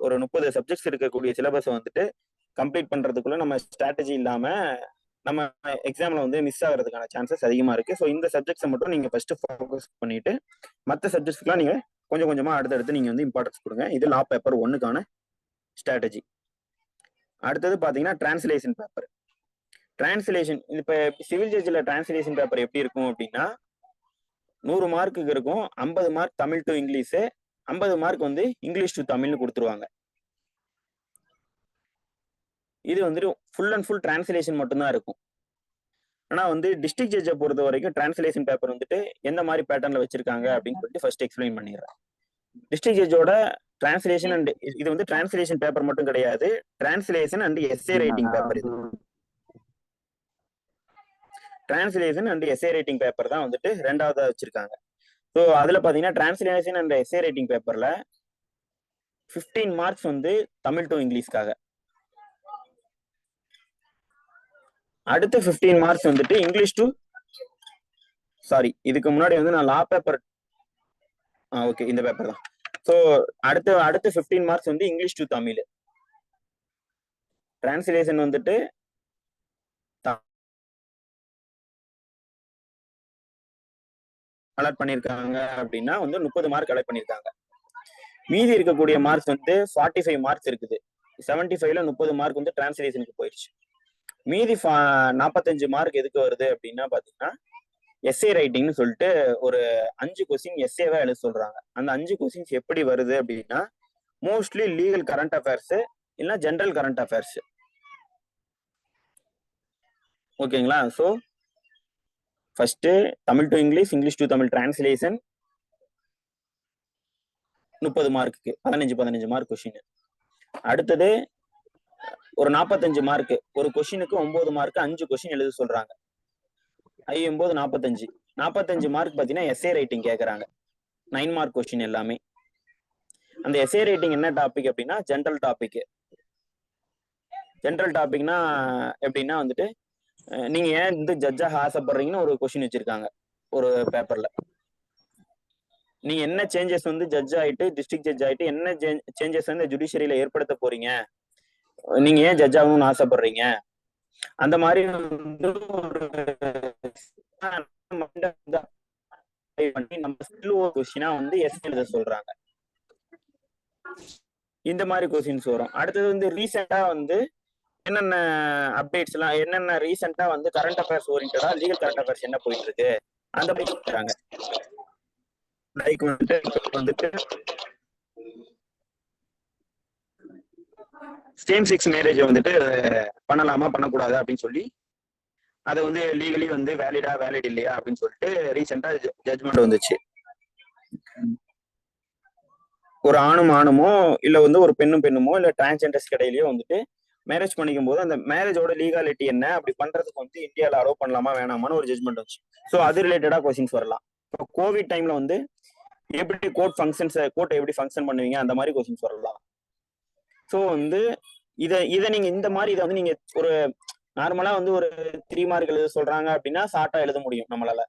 ஒரு 30 சப்ஜெக்ட்ஸ் இருக்கக்கூடிய சிலபஸ் வந்துட்டு கம்ப்ளீட் பண்றதுக்குள்ள நம்ம ஸ்ட்ராட்டஜி இல்லாம நம்ம எக்ஸாம்ல வந்து மிஸ் ஆகிறதுக்கான சான்சஸ் அதிகமா இருக்கு. ஸோ இந்த சப்ஜெக்ட்ஸை மட்டும் நீங்க ஃபர்ஸ்ட் ஃபோக்கஸ் பண்ணிட்டு மற்ற சப்ஜெக்ட்ஸ்க்குலாம் நீங்க கொஞ்சம் கொஞ்சமா அடுத்தடுத்து நீங்க வந்து இம்பார்ட்டன்ஸ் கொடுங்க. இது லா பேப்பர் 1க்கான ஸ்ட்ராட்டஜி. அடுத்தது பாத்தீங்கன்னா டிரான்ஸ்லேஷன் பேப்பர். டிரான்ஸ்லேஷன் இப்ப சிவில் ஜட்ஜ்ல டிரான்ஸ்லேஷன் பேப்பர் எப்படி இருக்கும் அப்படின்னா 100 மார்க்குக்கு இருக்கும். 50 mark Tamil to English, 50 mark வந்து இங்கிலீஷ் டு தமிழ்னு கொடுத்துருவாங்க. இது வந்துட்டு ஃபுல் அண்ட் ஃபுல் டிரான்ஸ்லேஷன் மட்டும்தான் இருக்கும். ஆனா வந்து டிஸ்ட்ரிக்ட் ஜட்ஜை பொறுத்த வரைக்கும் டிரான்ஸ்லேஷன் பேப்பர் வந்துட்டு எந்த மாதிரி பேட்டர்ன்ல வச்சிருக்காங்க அப்படின்னு சொல்லிட்டு ஃபர்ஸ்ட் எக்ஸ்பிளைன் பண்ணிடுறேன். டிஸ்ட்ரிக்ட் ஜட்ஜோட டிரான்ஸ்லேஷன் அண்ட் இது வந்து டிரான்ஸ்லேஷன் பேப்பர் மட்டும் கிடையாது, translation and essay writing paper. இது translation and essay writing paper தான் வந்துட்டு ரெண்டாவதா வச்சிருக்காங்க. ஸோ அதுல பாத்தீங்கன்னா டிரான்ஸ்லேஷன் அண்ட் எஸ்ஏ ரைட்டிங் பேப்பர்ல 15 மார்க்ஸ் வந்து தமிழ் டு இங்கிலீஷ்காக, அடுத்த 15 மார்க்ஸ் வந்துட்டு இங்கிலீஷ் டு இதுக்கு முன்னாடி வந்து நான் லா பேப்பர் ஓகே இந்த பேப்பர் தான். ஸோ அடுத்த 15 மார்க்ஸ் வந்து இங்கிலீஷ் டு தமிழ். டிரான்ஸ்லேஷன் வந்துட்டு அலாட் பண்ணிருக்காங்க அப்படின்னா வந்து 30 மார்க் அலாட் பண்ணிருக்காங்க. மீதி இருக்கக்கூடிய மார்க்ஸ் வந்து 45 மார்க்ஸ் இருக்குது. 75ல 30 மார்க் வந்து டிரான்ஸ்லேஷனுக்கு போயிடுச்சு. மீதி 45 மார்க் எதுக்கு வருது அப்படின்னா பாத்தீங்கன்னா எஸ்ஏ ரைட்டிங்னு சொல்லிட்டு ஒரு 5 கொஸ்டின் எஸ்ஏவா எழுத சொல்றாங்க. அந்த 5 கொஸ்டின்ஸ் எப்படி வருது அப்படின்னா மோஸ்ட்லி லீகல் கரண்ட் அஃபேர்ஸ் இல்லைன்னா ஜென்ரல் கரண்ட் அஃபேர்ஸ். ஓகேங்களா? So first Tamil to English, English to Tamil translation 30 மார்க்குக்கு 15 மார்க் கொஸ்டின். அடுத்தது ஒரு 45 மார்க், ஒரு கொஸ்டினுக்கு 9 மார்க், 5 கொஸ்டின் எழுத சொல்றாங்க. 9 45 மார்க் பாத்தீங்கன்னா எஸ்ஏ ரைட்டிங் கேக்குறாங்க. 9 மார்க் கொஸ்டின் எல்லாமே. அந்த எஸ்ஏ ரைட்டிங் என்ன டாபிக் அப்படின்னா ஜென்ரல் டாபிக். ஜென்ரல் டாபிக்னா எப்படின்னா வந்துட்டு நீங்க ஏன் வந்து ஜட்ஜாக ஆசைப்படுறீங்கன்னு ஒரு கொஸ்டின் வச்சிருக்காங்க ஒரு பேப்பர்ல. நீங்க என்ன சேஞ்சஸ் வந்து ஜட்ஜ் ஆயிட்டு டிஸ்ட்ரிக்ட் ஜட்ஜ் ஆயிட்டு என்ன சேஞ்சஸ் வந்து ஜுடிஷியரியில ஏற்படுத்த போறீங்க, நீங்க ஏன் ஜட்ஜ் ஆகணும்னு ஆசைப்படுறீங்க, அந்த மாதிரி வந்து ஒரு கொஸ்டினா வந்து எஸ் எழுத சொல்றாங்க. இந்த மாதிரி கொஸ்டின்ஸ் வரும். அடுத்தது வந்து ரீசெண்டா வந்து என்னென்ன அப்டேட்ஸ் எல்லாம், என்னென்ன ரீசெண்டா வந்து கரண்ட் அஃபேர்ஸ் ஓரியன்டா லீகல் கரண்ட் அஃபேர்ஸ் என்ன போயிட்டு இருக்கு அந்த மாதிரி கேட்கறாங்க. லைக் வந்துட்டு சேம் செக்ஸ் மேரேஜ் வந்துட்டு பண்ணலாமா பண்ணக்கூடாது அப்படின்னு சொல்லி அதை வந்து லீகலி வந்து வேலிட் இல்லையா அப்படின்னு சொல்லிட்டு ரீசெண்டா ஜட்ஜ்மெண்ட் வந்துச்சு. ஒரு ஆணுமோ இல்ல வந்து ஒரு பெண்ணுமோ இல்ல டிரான்ஸ்ஜெண்டர்ஸ் இடையிலயோ வந்துட்டு மேரேஜ் பண்ணிக்கும் போது அந்த மேரேஜோட லீகாலிட்டி என்ன, அப்படி பண்றதுக்கு வந்து இந்தியாவில் அலோவ் பண்ணலாமா வேணாமான்னு ஒரு ஜட்ஜ்மெண்ட் வந்துச்சு. ஸோ அது ரிலேட்டடா கொஸ்டின்ஸ் வரலாம். இப்போ கோவிட் டைம்ல வந்து எப்படி கோர்ட் எப்படி ஃபங்க்ஷன் பண்ணுவீங்க அந்த மாதிரி கொஸ்டின்ஸ் வரலாம். ஸோ வந்து இதை நீங்க இந்த மாதிரி இதை வந்து நீங்க ஒரு நார்மலா வந்து ஒரு 3 மார்க் எழுத சொல்றாங்க அப்படின்னா ஷார்ட்டா எழுத முடியும் நம்மளால.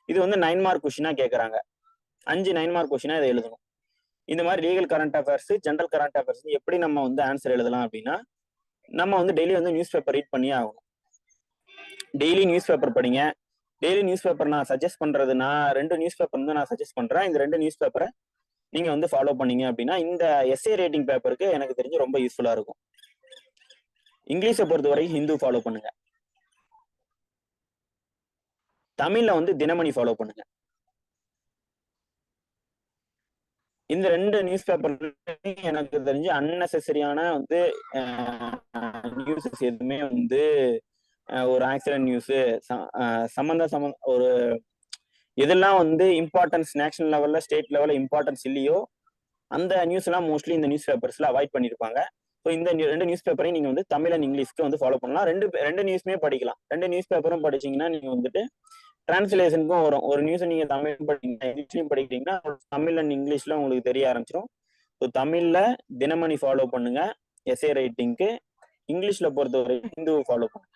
இது வந்து 9 மார்க் கொஸ்டினா கேட்கறாங்க. 5 9 மார்க் கொஸ்டினா இதை எழுதணும். இந்த மாதிரி legal current affairs, general current affairs எப்படி நம்ம வந்து ஆன்சர் எழுதலாம் அப்படின்னா நம்ம வந்து டெய்லி வந்து நியூஸ் பேப்பர் ரீட் பண்ணியே ஆகணும். டெய்லி நியூஸ் பேப்பர் படிங்க. டெய்லி நியூஸ் பேப்பர் நான் சஜஸ்ட் பண்றது, நான் 2 நியூஸ் பேப்பர் வந்து நான் சஜஸ்ட் பண்றேன். இந்த 2 நியூஸ் பேப்பரை நீங்க வந்து ஃபாலோ பண்ணீங்க அப்படின்னா இந்த எஸ்ஏ ரேட்டிங் பேப்பருக்கு எனக்கு தெரிஞ்சு ரொம்ப யூஸ்ஃபுல்லா இருக்கும். இங்கிலீஷை பொறுத்தவரை ஹிந்து ஃபாலோ பண்ணுங்க. தமிழ்ல வந்து தினமணி ஃபாலோ பண்ணுங்க. இந்த 2 நியூஸ் பேப்பர் எனக்கு தெரிஞ்சு அன்னெசரியான வந்து நியூஸஸ் எதுவுமே வந்து ஒரு ஆக்சிடென்ட் நியூஸ் ஒரு இதெல்லாம் வந்து இம்பார்ட்டன்ஸ் நேஷனல் லெவல்ல ஸ்டேட் லெவல்ல இம்பார்ட்டன்ஸ் இல்லையோ அந்த நியூஸ் எல்லாம் மோஸ்ட்லி இந்த நியூஸ் பேப்பர்ஸ்ல அவாய்ட் பண்ணிருப்பாங்க. ஸோ இந்த 2 நியூஸ் பேப்பரையும் நீங்க வந்து தமிழ் அண்ட் இங்கிலீஷ்க்கு வந்து ஃபாலோ பண்ணலாம். ரெண்டு நியூஸ்மே படிக்கலாம். 2 நியூஸ் பேப்பரும் படிச்சீங்கன்னா நீங்க வந்துட்டு டிரான்ஸ்லேஷனுக்கும் வரும். ஒரு நியூஸ் நீங்க தமிழ் படிக்கிறீங்க, இங்கிலீஷ்லயும் படிக்கிறீங்கன்னா தமிழ் அண்ட் இங்கிலீஷ்ல உங்களுக்கு தெரிய ஆரம்பிச்சிடும். ஸோ தமிழ்ல தினமணி ஃபாலோ பண்ணுங்க எஸ்ஏ ரைட்டிங்க்கு. இங்கிலீஷ்ல பொறுத்தவரை ஹிந்துவை ஃபாலோ பண்ணுங்க.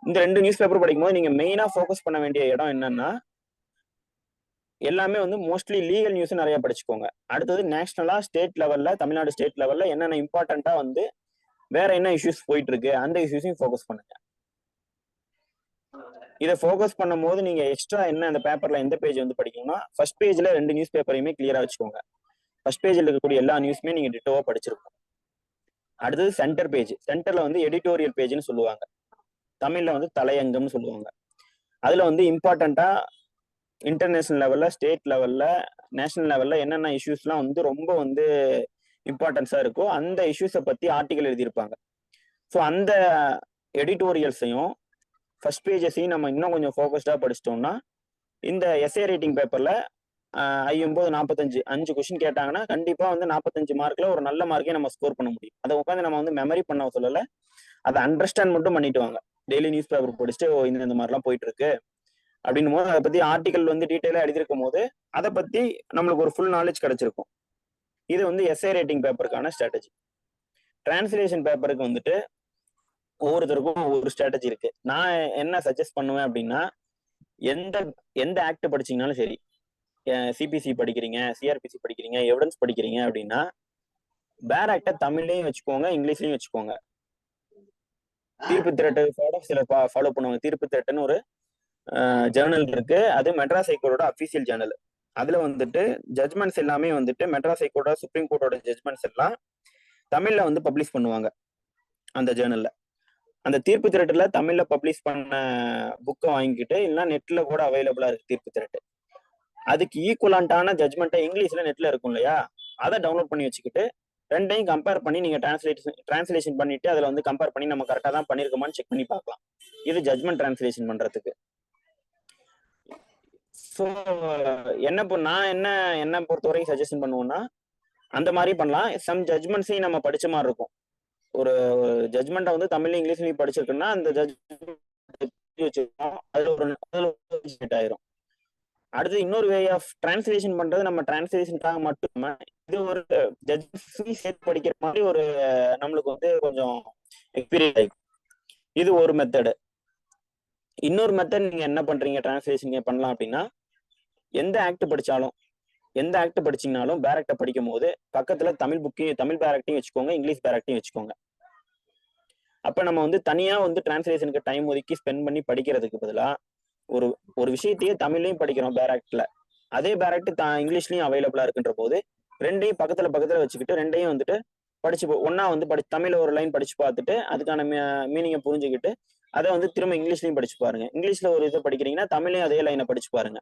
இந்த 2 நியூஸ் பேப்பர் படிக்கும்போது நீங்க மெயினா ஃபோக்கஸ் பண்ண வேண்டிய இடம் என்னன்னா எல்லாமே வந்து மோஸ்ட்லி லீகல் நியூஸ் நிறைய படிச்சுக்கோங்க. அடுத்தது நேஷனலா ஸ்டேட் லெவல்ல, தமிழ்நாடு ஸ்டேட் லெவல்ல என்னென்ன இம்பார்ட்டண்டா வந்து வேற என்ன இஷ்யூஸ் போயிட்டு இருக்கு அந்த இஷ்யூஸையும் ஃபோக்கஸ் பண்ணுங்க. இதை ஃபோக்கஸ் பண்ணும் போது நீங்க எக்ஸ்ட்ரா என்ன அந்த பேப்பர்ல எந்த பேஜ் வந்து படிக்கணும்னா ஃபர்ஸ்ட் பேஜ்ல 2 நியூஸ் பேப்பரையுமே கிளியரா வச்சுக்கோங்க. ஃபர்ஸ்ட் பேஜ்ல இருக்கக்கூடிய எல்லா நியூஸுமே நீங்க டிட்டோவா படிச்சிருக்கோம். அடுத்தது சென்டர் பேஜ். சென்டர்ல வந்து எடிட்டோரியல் பேஜ்னு சொல்லுவாங்க. தமிழ்ல வந்து தலையங்கம்னு சொல்லுவாங்க. அதுல வந்து இம்பார்ட்டண்டா இன்டர்நேஷனல் லெவல்ல, ஸ்டேட் லெவல்ல, நேஷனல் லெவல்ல என்னென்ன இஷ்யூஸ்லாம் வந்து ரொம்ப வந்து இம்பார்ட்டன்ஸா இருக்கோ அந்த இஷ்யூஸை பத்தி ஆர்டிகல் எழுதியிருப்பாங்க. ஸோ அந்த எடிட்டோரியல்ஸையும் ஃபர்ஸ்ட் பேஜஸையும் நம்ம இன்னும் கொஞ்சம் ஃபோக்கஸ்டா படிச்சிட்டோம்னா இந்த எஸ்ஏ ரைட்டிங் பேப்பர்ல 45 5 கொஸ்டின் கேட்டாங்கன்னா கண்டிப்பா வந்து 45 மார்க்ல ஒரு நல்ல மார்க்கே நம்ம ஸ்கோர் பண்ண முடியும். அதை உட்காந்து நம்ம வந்து மெமரி பண்ண சொல்லல, அதை அண்டர்ஸ்டாண்ட் மட்டும் பண்ணிட்டு வாங்க. டெய்லி நியூஸ் பேப்பர் படிச்சுட்டு இந்த மாதிரிலாம் போயிட்டு இருக்கு அப்படின்னும் போது அதை பத்தி ஆர்டிகல் வந்து டீட்டெயிலா எழுதியிருக்கும் போது அதை பத்தி நம்மளுக்கு ஒரு ஃபுல் நாலேஜ் கிடைச்சிருக்கும். இது வந்து எஸ்ஏ ரைட்டிங் பேப்பருக்கான ஸ்ட்ராட்டஜி. டிரான்ஸ்லேஷன் பேப்பருக்கு வந்துட்டு ஒவ்வொருத்தருக்கும் ஒவ்வொரு ஸ்ட்ராட்டஜி இருக்கு. நான் என்ன சஜஸ்ட் பண்ணுவேன் அப்படின்னா, எந்த எந்த ஆக்ட் படிச்சீங்கனாலும் சரி, சிபிசி படிக்கிறீங்க, சிஆர்பிசி படிக்கிறீங்க, எவிடன்ஸ் படிக்கிறீங்க அப்படின்னா பேர் ஆக்டை தமிழ்லையும் வச்சுக்கோங்க, இங்கிலீஷ்லயும் வச்சுக்கோங்க. தீர்ப்பு திரட்டு சில ஃபாலோ பண்ணுவாங்க. தீர்ப்பு திரட்டுன்னு ஒரு ஜேர்னல் இருக்கு. அது மெட்ராஸ் ஹைகோர்ட்டோட அபிஷியல் ஜேர்னல். அதுல வந்துட்டு ஜட்மெண்ட்ஸ் எல்லாமே வந்துட்டு மெட்ராஸ் ஹைகோர்ட்டோட சுப்ரீம் கோர்ட்டோட ஜட்மெண்ட்ஸ் எல்லாம் தமிழ்ல வந்து பப்ளிஷ் பண்ணுவாங்க அந்த ஜேர்னல்ல. அந்த தீர்ப்பு திரட்டுல தமிழ்ல பப்ளிஷ் பண்ண புக்கை வாங்கிக்கிட்டு இல்லைன்னா நெட்ல கூட அவைலபிளா இருக்கு தீர்ப்பு திரட்டு. அதுக்கு ஈக்குவலண்டான ஜட்மெண்ட்டை இங்கிலீஷ்ல நெட்ல இருக்கும் இல்லையா, அதை டவுன்லோட் பண்ணி வச்சுக்கிட்டு ரெண்டையும் கம்பேர் பண்ணி நீங்க டிரான்ஸ்லேஷன் பண்ணிட்டு அதுல வந்து கம்பேர் பண்ணி நம்ம கரெக்டா தான் பண்ணிருக்கோமான்னு செக் பண்ணி பார்க்கலாம். இது ஜட்மெண்ட் டிரான்ஸ்லேஷன் பண்றதுக்கு. ஸோ நான் என்ன பொறுத்தவரைக்கும் சஜஷன் பண்ணுவோம்னா அந்த மாதிரி பண்ணலாம். சம் ஜட்மெண்ட்ஸையும் நம்ம படிச்ச மாதிரி இருக்கும். ஒரு ஜட்மெண்ட்டை வந்து தமிழ்ல இங்கிலீஷ்லயும் படிச்சிருக்குன்னா அந்த வச்சிருக்கோம், அதுல ஒரு ஆயிரும். அடுத்து இன்னொரு வே ஆஃப் டிரான்ஸ்லேஷன் பண்றது நம்ம டிரான்ஸ்லேஷனுக்காக மட்டுமே இது ஒரு ஜட்ஜ் சேர்த்து படிக்கிற மாதிரி ஒரு நம்மளுக்கு வந்து கொஞ்சம் எக்ஸ்பீரியன்ஸ் ஆகும். இது ஒரு மெத்தடு. இன்னொரு மெத்தட் நீங்க என்ன பண்றீங்க டிரான்ஸ்லேஷன் பண்ணலாம் அப்படின்னா, எந்த ஆக்ட் படிச்சாலும் எந்த ஆக்ட் படிச்சீங்கனாலும் பேரக்டை படிக்கும் போது பக்கத்துல தமிழ் பேரக்டையும் வச்சுக்கோங்க, இங்கிலீஷ் பேரக்டையும் வச்சுக்கோங்க. அப்ப நம்ம வந்து தனியா வந்து டிரான்ஸ்லேஷனுக்கு டைம் ஒதுக்கி ஸ்பெண்ட் பண்ணி படிக்கிறதுக்கு பதிலா ஒரு ஒரு விஷயத்தையே தமிழ்லையும் படிக்கிறோம் பேராக்ட்ல, அதே பேராக்ட் இங்கிலீஷ்லயும் அவைலபிளா இருக்குன்ற போது ரெண்டையும் பக்கத்துல வச்சுக்கிட்டு ரெண்டையும் வந்துட்டு படிச்சு ஒன்னா வந்து தமிழ்ல ஒரு லைன் படிச்சு பார்த்துட்டு அதுக்கான மீனிங்கை புரிஞ்சுக்கிட்டு அதை வந்து திரும்ப இங்கிலீஷ்லயும் படிச்சு பாருங்க. இங்கிலீஷ்ல ஒரு இதை படிக்கிறீங்கன்னா தமிழையும் அதே லைனை படிச்சு பாருங்க.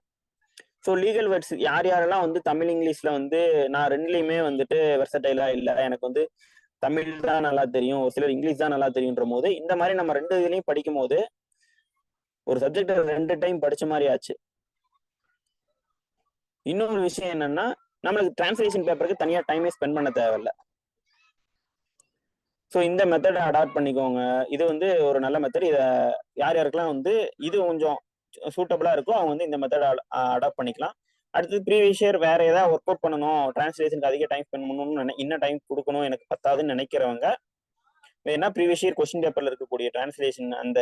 ஸோ லீகல் வேர்ட்ஸ் யாரெல்லாம் வந்து தமிழ் இங்கிலீஷ்ல வந்து நான் ரெண்டுலையுமே வந்துட்டு வெர்சடைலா இல்லை, எனக்கு வந்து தமிழ் தான் நல்லா தெரியும், ஒரு சிலர் இங்கிலீஷ் தான் நல்லா தெரியுன்ற போது இந்த மாதிரி நம்ம ரெண்டு இதுலையும் படிக்கும் போது ஒரு சப்ஜெக்ட் 2 டைம் படிச்ச மாதிரி ஆச்சு. இன்னொரு விஷயம் என்னன்னா, நம்மளுக்கு டிரான்ஸ்லேஷன் பேப்பருக்கு தனியா டைமே ஸ்பெண்ட் பண்ண தேவையில்ல. ஸோ இந்த மெத்தடை அடாப்ட் பண்ணிக்கோங்க. இது வந்து ஒரு நல்ல மெத்தட். இதை யாருக்கெல்லாம் வந்து இது கொஞ்சம் சூட்டபிளா இருக்கோ அவங்க வந்து இந்த மெத்தடை அடாப்ட் பண்ணிக்கலாம். அடுத்து ப்ரீவியஸ் இயர் வேற ஏதாவது ஒர்க் அவுட் பண்ணணும், டிரான்ஸ்லேஷனுக்கு அதிக டைம் ஸ்பெண்ட் பண்ணணும்னு இன்னும் டைம் கொடுக்கணும் எனக்கு பத்தாதுன்னு நினைக்கிறவங்க வேணா ப்ரீவியஸ் இயர் கொஸ்டின் பேப்பர்ல இருக்கக்கூடிய டிரான்ஸ்லேஷன் அந்த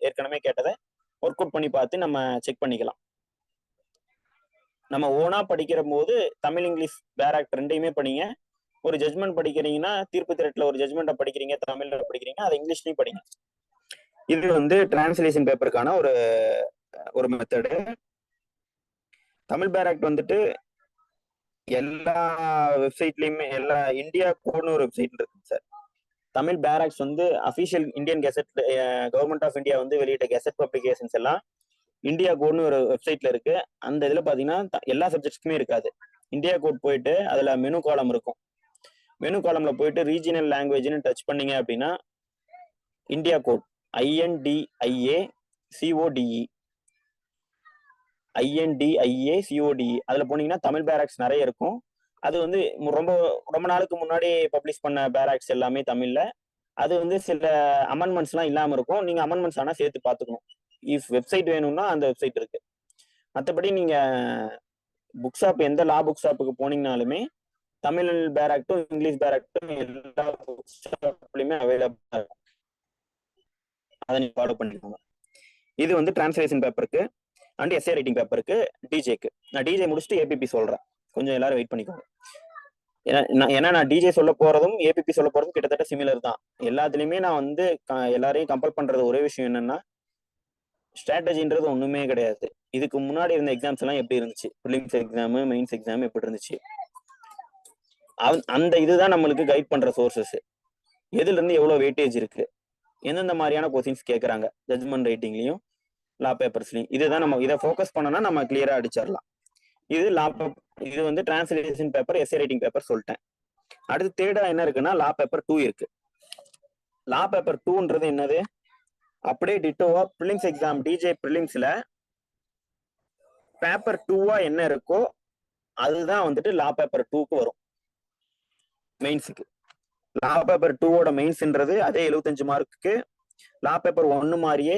ஏற்கனவே கேட்டதை ஒர்க் அவுட் பண்ணி பார்த்து நம்ம செக் பண்ணிக்கலாம். நம்ம ஓனா படிக்கிற போது தமிழ் இங்கிலீஷ் பேராக்ட் ரெண்டையுமே படிங்க. ஒரு ஜட்மெண்ட் படிக்கிறீங்கன்னா தீர்ப்பு திரட்டுல ஒரு ஜட்மெண்ட்டை படிக்கிறீங்க, தமிழ்ல படிக்கிறீங்க, அதை இங்கிலீஷ்லயும் படிங்க. இது வந்து டிரான்ஸ்லேஷன் பேப்பருக்கான ஒரு மெத்தடு. தமிழ் பேராக்ட் வந்துட்டு எல்லா வெப்சைட்லயுமே எல்லா இந்தியா கோட்னு ஒரு வெப்சைட் இருக்கு சார். தமிழ் பேராக்ட்ஸ் வந்து official Indian gazette government of India வந்து வெளியிட்ட கெசட் பப்ளிகேஷன்ஸ் எல்லாம் இந்தியா கோட்னு ஒரு வெப்சைட்ல இருக்கு. அந்த இதுல பாத்தீங்கன்னா எல்லா சப்ஜெக்ட்ஸ்க்குமே இருக்காது. இந்தியா கோட் போயிட்டு அதுல மெனு காலம் இருக்கும். மெனு காலம்ல போயிட்டு ரீஜினல் லாங்குவேஜ்னு டச் பண்ணீங்க அப்படின்னா இந்தியா கோட் INDIA CODE அதுல போனீங்கன்னா தமிழ் பேராக்ஸ் நிறைய இருக்கும். அது வந்து ரொம்ப ரொம்ப நாளுக்கு முன்னாடி பப்ளிஷ் பண்ண பேராக்ஸ் எல்லாமே தமிழ்ல. அது வந்து சில அமெண்ட்மெண்ட்ஸ் எல்லாம் இல்லாம இருக்கும். நீங்க அமெண்ட்மெண்ட்ஸ் ஆனா சேர்த்து பாத்துக்கணும். இஃப் வெப்சைட் வேணும்னா அந்த வெப்சைட் இருக்கு. மற்றபடி நீங்க புக் ஷாப் எந்த லா புக் ஷாப்புக்கு போனீங்கனாலுமே தமிழ் பேராக்டும் இங்கிலீஷ் பேராக்டும் எல்லா புக் ஷாப்லயுமே அவைலபிளா இருக்கும். அதை நீங்க ஃபாலோ பண்ணிக்கோங்க. இது வந்து டிரான்ஸ்லேஷன் பேப்பருக்கு அண்ட் எஸ்ஏ ரைட்டிங் பேப்பருக்கு டிஜேக்கு. நான் டிஜே முடிச்சுட்டு ஏபிபி சொல்றேன், கொஞ்சம் எல்லாரும் வெயிட் பண்ணிக்கோங்க. ஏன்னா நான் டிஜே சொல்ல போறதும் ஏபிபி சொல்ல போறதும் கிட்டத்தட்ட சிமிலர் தான். எல்லாத்துலயுமே நான் வந்து எல்லாரையும் கம்பேர் பண்றது ஒரே விஷயம் என்னன்னா, ஸ்ட்ராட்டஜின்றது ஒண்ணுமே கிடையாது. இதுக்கு முன்னாடி இருந்த எக்ஸாம்ஸ் எல்லாம் எப்படி இருந்துச்சு, ப்ரிலிம்ஸ் எக்ஸாம் மெயின்ஸ் எக்ஸாம் எப்படி இருந்துச்சு, அந்த இதுதான் நம்மளுக்கு கைட் பண்ற சோர்சஸ். எதுல இருந்து எவ்வளவு வெயிட்டேஜ் இருக்கு, எந்தெந்த மாதிரியான கொஸ்டின்ஸ் கேட்கறாங்க ஜட்மெண்ட் ரைட்டிங்லயும் லா பேப்பர்ஸ்லயும். இதுதான் நம்ம இதை ஃபோக்கஸ் பண்ணோம்னா நம்ம கிளியரா அடிச்சிடலாம். இது லா இது வந்து translation paper, S A writing paper சொல்லிட்டேன். அடுத்து தேர்டா என்ன இருக்குன்னா லா பேப்பர் 2 இருக்கு. லா பேப்பர் 2ன்றது என்னது, அப்படியே டிட்டோவா ப்ரிலிம்ஸ் எக்ஸாம் டிஜே ப்ரிலிம்ஸ்ல பேப்பர் 2வா என்ன இருக்கோ அதுதான் வந்துட்டு லா பேப்பர் 2க்கு வரும் மெயின்ஸுக்கு. லா பேப்பர் 2வோட மெயின்ஸ்ன்றது அதே 75 மார்க்குக்கு லா பேப்பர் 1 மாதிரியே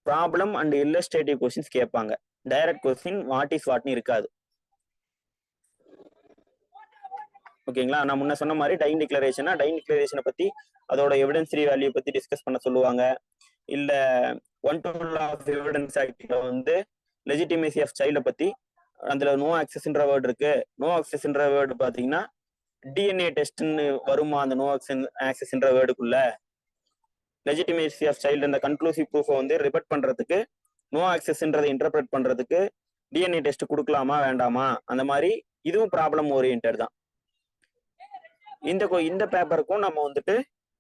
ப்ராப்ளம் அண்ட் இல்லஸ்ட்ரேட்டிவ் கொஸ்டின்ஸ் கேட்பாங்க. டைரக்ட் கொஸ்டின் வாட் இஸ் வாட்னு இருக்காது. ஓகேங்களா? நான் முன்ன சொன்ன மாதிரி டைன் டிக்ளரேஷனா, டைன் டிக்ளரேஷனை பத்தி அதோட எவிடன்சரி வேல்யூ பத்தி டிஸ்கஸ் பண்ண சொல்லுவாங்க. இல்ல 112 ஆஃப் எவிடன்ஸ் ஆக்ட்ல வந்து லெஜிட்டிமேசி ஆஃப் சைல்ட பத்தி அதுல நோ ஆக்சஸ்ன்ற வேர்டு இருக்கு. நோ ஆக்சஸ்ன்ற வேர்டு பாத்தீங்கன்னா டிஎன்ஏ டெஸ்ட்னு வருமா அந்த நோ ஆக்சஸ்ன்ற வேர்டுக்குள்ள. லெஜிட்டிமேசி ஆஃப் சைல்டு அந்த கன்க்ளூசிவ் ப்ரூஃபை வந்து ரிபட் பண்றதுக்கு, நோ ஆக்சஸ்ன்றதை இன்டர்பிரட் பண்றதுக்கு டிஎன்ஏ டெஸ்ட் கொடுக்கலாமா வேண்டாமா, அந்த மாதிரி இதுவும் ப்ராப்ளம் ஓரியன்டட் தான். இந்த பேப்பருக்கும் நம்ம வந்துட்டு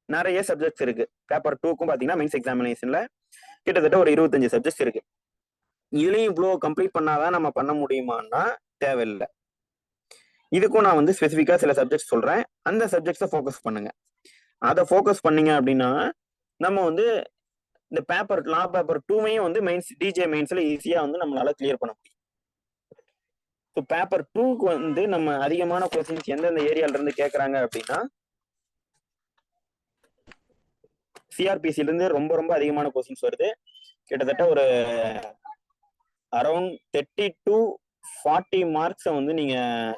நிறைய சப்ஜெக்ட்ஸ் இருக்கு. பேப்பர் 2க்கும் பாத்தீங்கன்னா மெயின்ஸ் எக்ஸாமினேஷன்ல கிட்டத்தட்ட ஒரு 25 சப்ஜெக்ட்ஸ் இருக்கு. இதுலயும் இவ்வளோ கம்ப்ளீட் பண்ணாதான் நம்ம பண்ண முடியுமான்னா தேவையில்லை. இதுக்கும் நான் வந்து ஸ்பெசிஃபிக்கா சில சப்ஜெக்ட்ஸ் சொல்றேன், அந்த சப்ஜெக்ட்ஸை ஃபோக்கஸ் பண்ணுங்க. அதை ஃபோக்கஸ் பண்ணீங்க அப்படின்னா நம்ம வந்து இந்த பேப்பர் லா பேப்பர் 2வையும் வந்து மெயின்ஸ் டிஜே மெயின்ஸ்ல ஈஸியா வந்து நம்மளால கிளியர் பண்ண முடியும். ஸோ பேப்பர் 2க்கு வந்து நம்ம அதிகமான கொஸ்டின்ஸ் எந்தெந்த ஏரியால இருந்து கேட்கறாங்க அப்படின்னா சிஆர்பிசில இருந்து ரொம்ப ரொம்ப அதிகமான கொஸ்டின்ஸ் வருது. கிட்டத்தட்ட ஒரு அரௌண்ட் 30 to 40 மார்க்ஸை வந்து நீங்க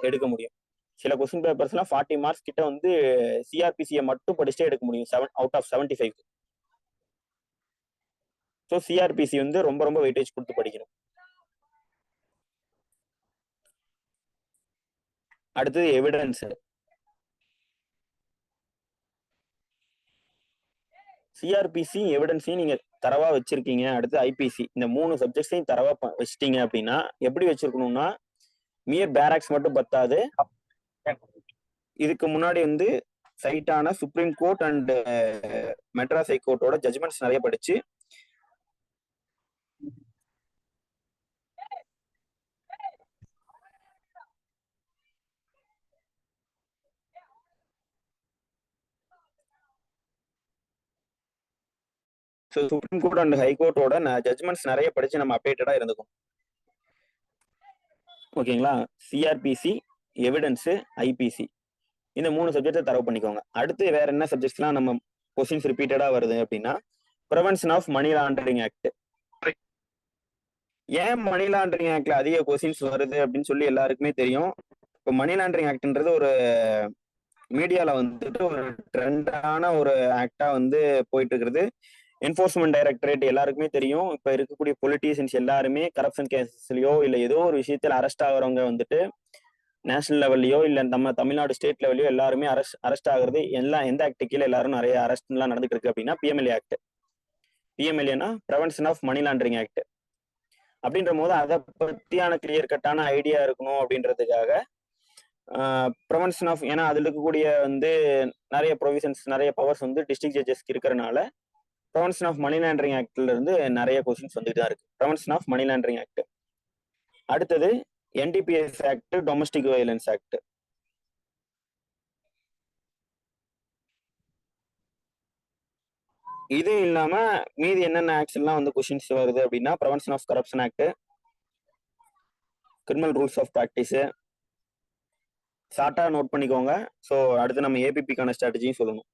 எடுக்க முடியும். சில கொஸ்டின் பேப்பர்ஸ்லாம் 40 மார்க்ஸ் கிட்ட வந்து சிஆர்பிசியை மட்டும் படிச்சுட்டே எடுக்க முடியும் 7 out of 75. ஸோ சிஆர்பிசி வந்து ரொம்ப ரொம்ப வெயிட்டேஜ் கொடுத்து படிக்கணும். அடுத்தது எவிடன்ஸ். சிஆர்பிசி எவிடன்ஸையும் நீங்க தரவா வச்சிருக்கீங்க, அடுத்து ஐபிசி, இந்த 3 சப்ஜெக்ட்ஸையும் தரவா வச்சிட்டீங்க அப்படின்னா எப்படி வச்சிருக்கணும்னா மியர் பேராக்ஸ் மட்டும் பத்தாது. இதுக்கு முன்னாடி வந்து சைட்டான சுப்ரீம் கோர்ட் அண்ட் மெட்ராஸ் ஹைகோர்ட்டோட ஜட்மெண்ட்ஸ் நிறைய படிச்சு சுப்ரீம் கோர்ட் அண்ட் ஹைகோர்ட்டோட ஜட்மெண்ட்ஸ் நிறைய படிச்சு நம்ம அப்டேட்டடா இருந்துக்கும். ஓகேங்களா? சிஆர்பிசி, எவிடன்ஸ், ஐபிசி, இந்த 3 சப்ஜெக்டை தரவு பண்ணிக்கோங்க. அடுத்து வேற என்ன சப்ஜெக்ட்ஸ்லாம் நம்ம கொஸ்டின்ஸ் ரிப்பீட்டடா வருது அப்படின்னா prevention of money laundering act. ஏன் மணி லாண்டரிங் ஆக்ட்ல அதிக கொஸ்டின்ஸ் வருது அப்படின்னு சொல்லி எல்லாருக்குமே தெரியும். இப்போ மணி லாண்டரிங் ஆக்ட்ன்றது ஒரு மீடியால வந்துட்டு ஒரு ட்ரெண்டான ஒரு ஆக்டா வந்து போயிட்டு இருக்கிறது. என்ஃபோர்ஸ்மெண்ட் டைரக்டரேட் எல்லாருக்குமே தெரியும். இப்ப இருக்கக்கூடிய பொலிட்டீஷியன்ஸ் எல்லாருமே கரப்ஷன் கேசஸ்லயோ இல்ல ஏதோ ஒரு விஷயத்துல அரெஸ்ட் ஆகிறவங்க வந்துட்டு நேஷனல் லெவல்லையோ இல்ல நம்ம தமிழ்நாடு ஸ்டேட் லெவல்லையோ எல்லாருமே அரெஸ்ட் ஆகுறது எல்லாம் எந்த ஆக்ட் கீழே எல்லாரும் நிறைய அரெஸ்ட் எல்லாம் நடந்துட்டு இருக்கு அப்படின்னா பிஎம்எல்ஏ ஆக்ட். பிஎம்எல்ஏனா prevention of money laundering act. அப்படின்ற போது அதை பத்தியான கிளியர் கட்டான ஐடியா இருக்கணும் அப்படின்றதுக்காக ப்ரிவென்ஷன் ஆஃப், ஏன்னா அதுல இருக்கக்கூடிய வந்து நிறைய ப்ரொவிஷன்ஸ் நிறைய பவர்ஸ் வந்து டிஸ்ட்ரிக்ட் ஜட்ஜஸ்க்கு இருக்கிறனால ப்ரிவென்ஷன் ஆஃப் மணி லாண்டரிங் ஆக்ட்ல இருந்து நிறைய கொஸ்டின்ஸ் வந்துட்டு தான் இருக்கு. Prevention of money laundering act. அடுத்தது NDPS act, domestic violence act. இது இல்லாம மீதி என்னென்ன ஆக்ட்ஸ் எல்லாம் வந்து கொஸ்டின்ஸ் வருது அப்படின்னா prevention of corruption act, criminal rules of practice. ஷார்ட்டா நோட் பண்ணிக்கோங்க. ஸோ அடுத்து நம்ம ஏபிபிக்கான ஸ்ட்ராட்டஜியும் சொல்லணும்.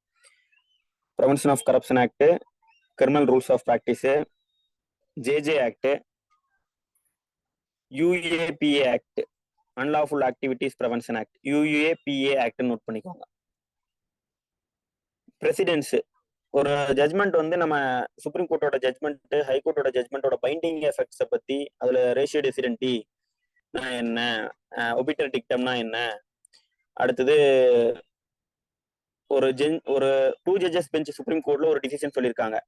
Prevention of corruption act, criminal rules of practice, JJ act, UAPA act, unlawful activities prevention act, UAPA act note பண்ணிக்கோங்க. பிரசிடென்ஸ், ஒரு ஜட்மெண்ட் வந்து நம்ம சுப்ரீம் கோர்ட்டோட ஜட்மெண்ட், ஹைகோர்ட்டோட ஜட்மெண்டோட பைண்டிங் எஃபெக்ட்ஸை பத்தி அதுல ரேஷியோ டெசிடென்டி என்ன, ஒபிட்டர் டிக்டம்னா என்ன, அடுத்தது ஒரு 2 ஜட்ஜஸ் பெஞ்ச் சுப்ரீம் கோர்ட்ல ஒரு டிசிஷன் சொல்லியிருக்காங்க,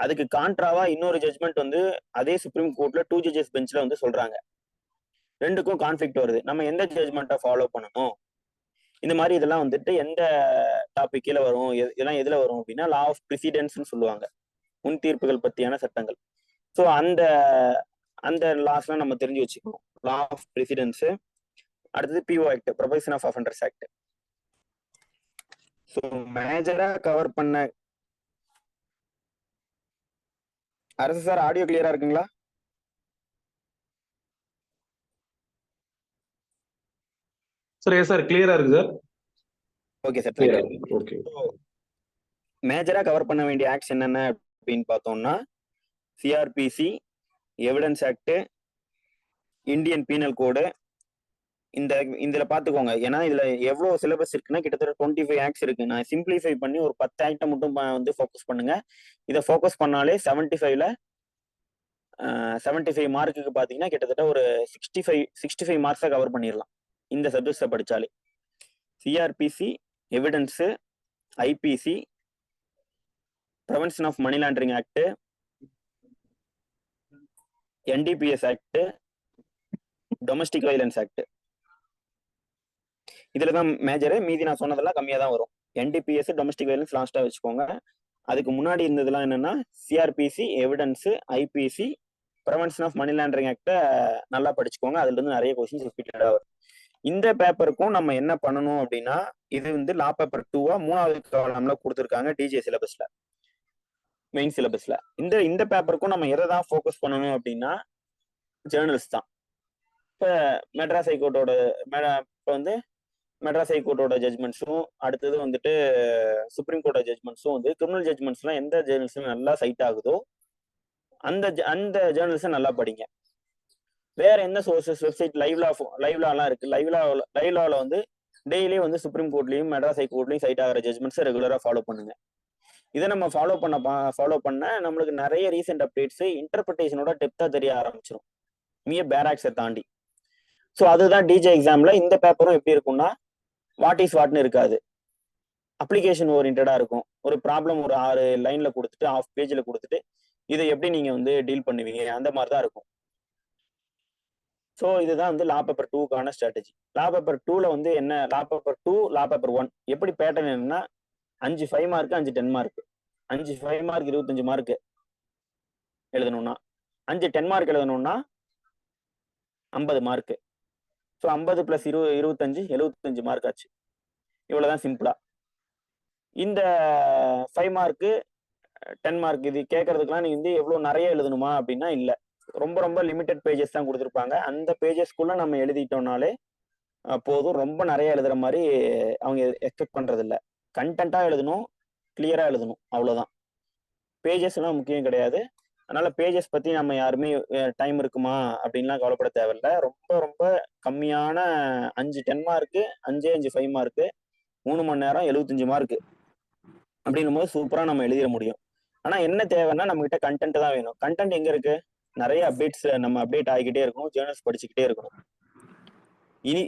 அதுக்கு கான்ட்ராவா இன்னொரு ஜட்மெண்ட் வந்து அதே சுப்ரீம் கோர்ட்ல 2 ஜட்ஜஸ் பெஞ்ச்ல வந்து சொல்றாங்க. ரெண்டுக்கும் கான்ஃபிளிக்ட் வருது. நம்ம எந்த ஜட்மெண்ட்டை ஃபாலோ பண்ணணும், இந்த மாதிரி இதெல்லாம் வந்துட்டு எந்த டாபிக் கீழே வரும், இதெல்லாம் எதுல வரும் அப்படின்னா லா ஆஃப் ப்ரிசிடென்ஸ்னு சொல்லுவாங்க, முன் தீர்ப்புகள் பத்தியான சட்டங்கள். ஸோ அந்த அந்த லாஸ்லாம் நம்ம தெரிஞ்சு வச்சுக்கணும். லா ஆஃப் பிரசிடென்ஸ், அடுத்தது PO act, probation of offenders act. So மேஜரா கவர் பண்ண அரசு சார் ஆடியோ கிளியரா இருக்குங்களா? சார் எஸ் சார் கிளியரா இருக்கு sir. Okay sir, thank you. Okay. மேஜரா கவர் பண்ண வேண்டிய ஆக்ட்ஸ் என்னென்ன அப்படின்னு பார்த்தோம்னா CrPC, evidence act, Indian penal code. இதுல பாத்துக்கோங்க, ஏன்னா இதுல எவ்வளவு சிலபஸ் இருக்குன்னா கிட்டத்தட்ட 25 ஆக்ட்ஸ் இருக்கு. நான் சிம்பிளிஃபை பண்ணி ஒரு 10 ஆக்டை மட்டும் வந்து ஃபோக்கஸ் பண்ணுங்க. இதை ஃபோக்கஸ் பண்ணாலே 75 மார்க்குக்கு பாத்தீங்கன்னா கிட்டத்தட்ட ஒரு 65 மார்க்ஸை கவர் பண்ணிடலாம் இந்த சப்ஜெக்ட்ஸை படிச்சாலே. CrPC, evidence, IPC, prevention of money laundering act, NDPS act, domestic violence act. இதுலதான் மேஜரு. மீதி நான் சொன்னதெல்லாம் கம்மியா தான் வரும். என்டிபிஎஸ், டொமஸ்டிக் வைலன்ஸ் லாஸ்டா வச்சுக்கோங்க. அதுக்கு முன்னாடி இருந்ததுலாம் என்னன்னா CrPC, evidence, IPC, prevention of money laundering act நல்லா படிச்சுக்கோங்க. அதுல இருந்து நிறைய கொஸ்டின்ஸ் ரிப்பீட்டடா வரும். இந்த பேப்பருக்கும் நம்ம என்ன பண்ணணும் அப்படின்னா, இது வந்து லா பேப்பர் 2-ஆ 3வது காலம்ல கொடுத்துருக்காங்க டிஜே சிலபஸ்ல, மெயின் சிலபஸ்ல. இந்த பேப்பருக்கும் நம்ம எதை தான் ஃபோக்கஸ் பண்ணணும் அப்படின்னா ஜேர்னல்ஸ் தான். இப்போ மெட்ராஸ் ஹைகோர்ட்டோட இப்போ வந்து மெட்ராஸ் ஹைகோர்ட்டோட ஜட்மெண்ட்ஸும், அடுத்தது வந்துட்டு சுப்ரீம் கோர்ட்டோட ஜட்மெண்ட்ஸும் வந்து கிரிமினல் ஜட்மெண்ட்ஸ்லாம் எந்த ஜேர்னல்ஸ்ல நல்லா சைட் ஆகுதோ அந்த ஜேர்னல்ஸை நல்லா படிங்க. வேற எந்த சோர்சஸ், வெப்சைட், லைவ்லாலாம் இருக்கு. லைவ்லால வந்து டெய்லி வந்து சுப்ரீம் கோர்ட்லயும் மெட்ராஸ் ஹைகோர்ட்லயும் சைட் ஆகிற ஜட்மெண்ட்ஸை ரெகுலரா ஃபாலோ பண்ணுங்க. இதை நம்ம ஃபாலோ பண்ண நம்மளுக்கு நிறைய ரீசெண்ட் அப்டேட்ஸ், இன்டர்பிரிட்டேஷனோட டெப்தா தெரிய ஆரம்பிச்சிடும், பேராக்ஸை தாண்டி. ஸோ அதுதான் டிஜே எக்ஸாம்ல இந்த பேப்பரும் எப்படி இருக்கும்னா வாட் இஸ் வாட்னு இருக்காது, அப்ளிகேஷன் ஓரியன்டா இருக்கும். ஒரு ப்ராப்ளம் ஒரு 6 லைன்ல கொடுத்துட்டு, ஹாஃப் பேஜ்ல கொடுத்துட்டு, இதை எப்படி நீங்க வந்து டீல் பண்ணுவீங்க, அந்த மாதிரி தான் இருக்கும். ஸோ இதுதான் வந்து லா பேப்பர் 2க்கான ஸ்ட்ராட்டஜி. லா பேப்பர் 2ல வந்து என்ன, லா பேப்பர் 2, லா பேப்பர் 1 எப்படி பேட்டர்ன் என்னன்னா 5 5 மார்க், 5 10 மார்க். 5 5 மார்க் 25 மார்க் எழுதணும்னா, 5 10 மார்க் எழுதணும்னா 50 மார்க். ஸோ 50 + 20 25 75 மார்க் ஆச்சு. இவ்வளவுதான் சிம்பிளா. இந்த 5 மார்க் 10 மார்க் இது கேட்கறதுக்குலாம் நீங்க வந்து எவ்வளவு நிறைய எழுதணுமா அப்படின்னா இல்ல, ரொம்ப ரொம்ப லிமிடெட் பேஜஸ் தான் கொடுத்துருப்பாங்க. அந்த பேஜஸ்க்குள்ள நம்ம எழுதிட்டோம்னாலே போதும். ரொம்ப நிறைய எழுதுற மாதிரி அவங்க எக்ஸ்பெக்ட் பண்றது இல்லை. கண்டென்ட்டா எழுதணும், கிளியரா எழுதணும், அவ்வளவுதான். பேஜஸ் எல்லாம் முக்கியம் கிடையாது. அதனால பேஜஸ் பத்தி நம்ம யாருமே டைம் இருக்குமா அப்படின்லாம் கவலைப்பட தேவையில்ல. ரொம்ப ரொம்ப கம்மியான 5 10 மார்க், 5 5 5 மார்க், 3 மணி நேரம் 75 மார்க் அப்படின்னும் போது சூப்பரா நம்ம எழுதிட முடியும். ஆனா என்ன தேவைன்னா நம்ம கிட்ட கண்டென்ட் தான் வேணும். கண்டென்ட் எங்க இருக்கு? நிறைய அப்டேட்ஸ் நம்ம அப்டேட் ஆகிக்கிட்டே இருக்கணும், ஜேர்னல்ஸ் படிச்சுக்கிட்டே இருக்கணும்.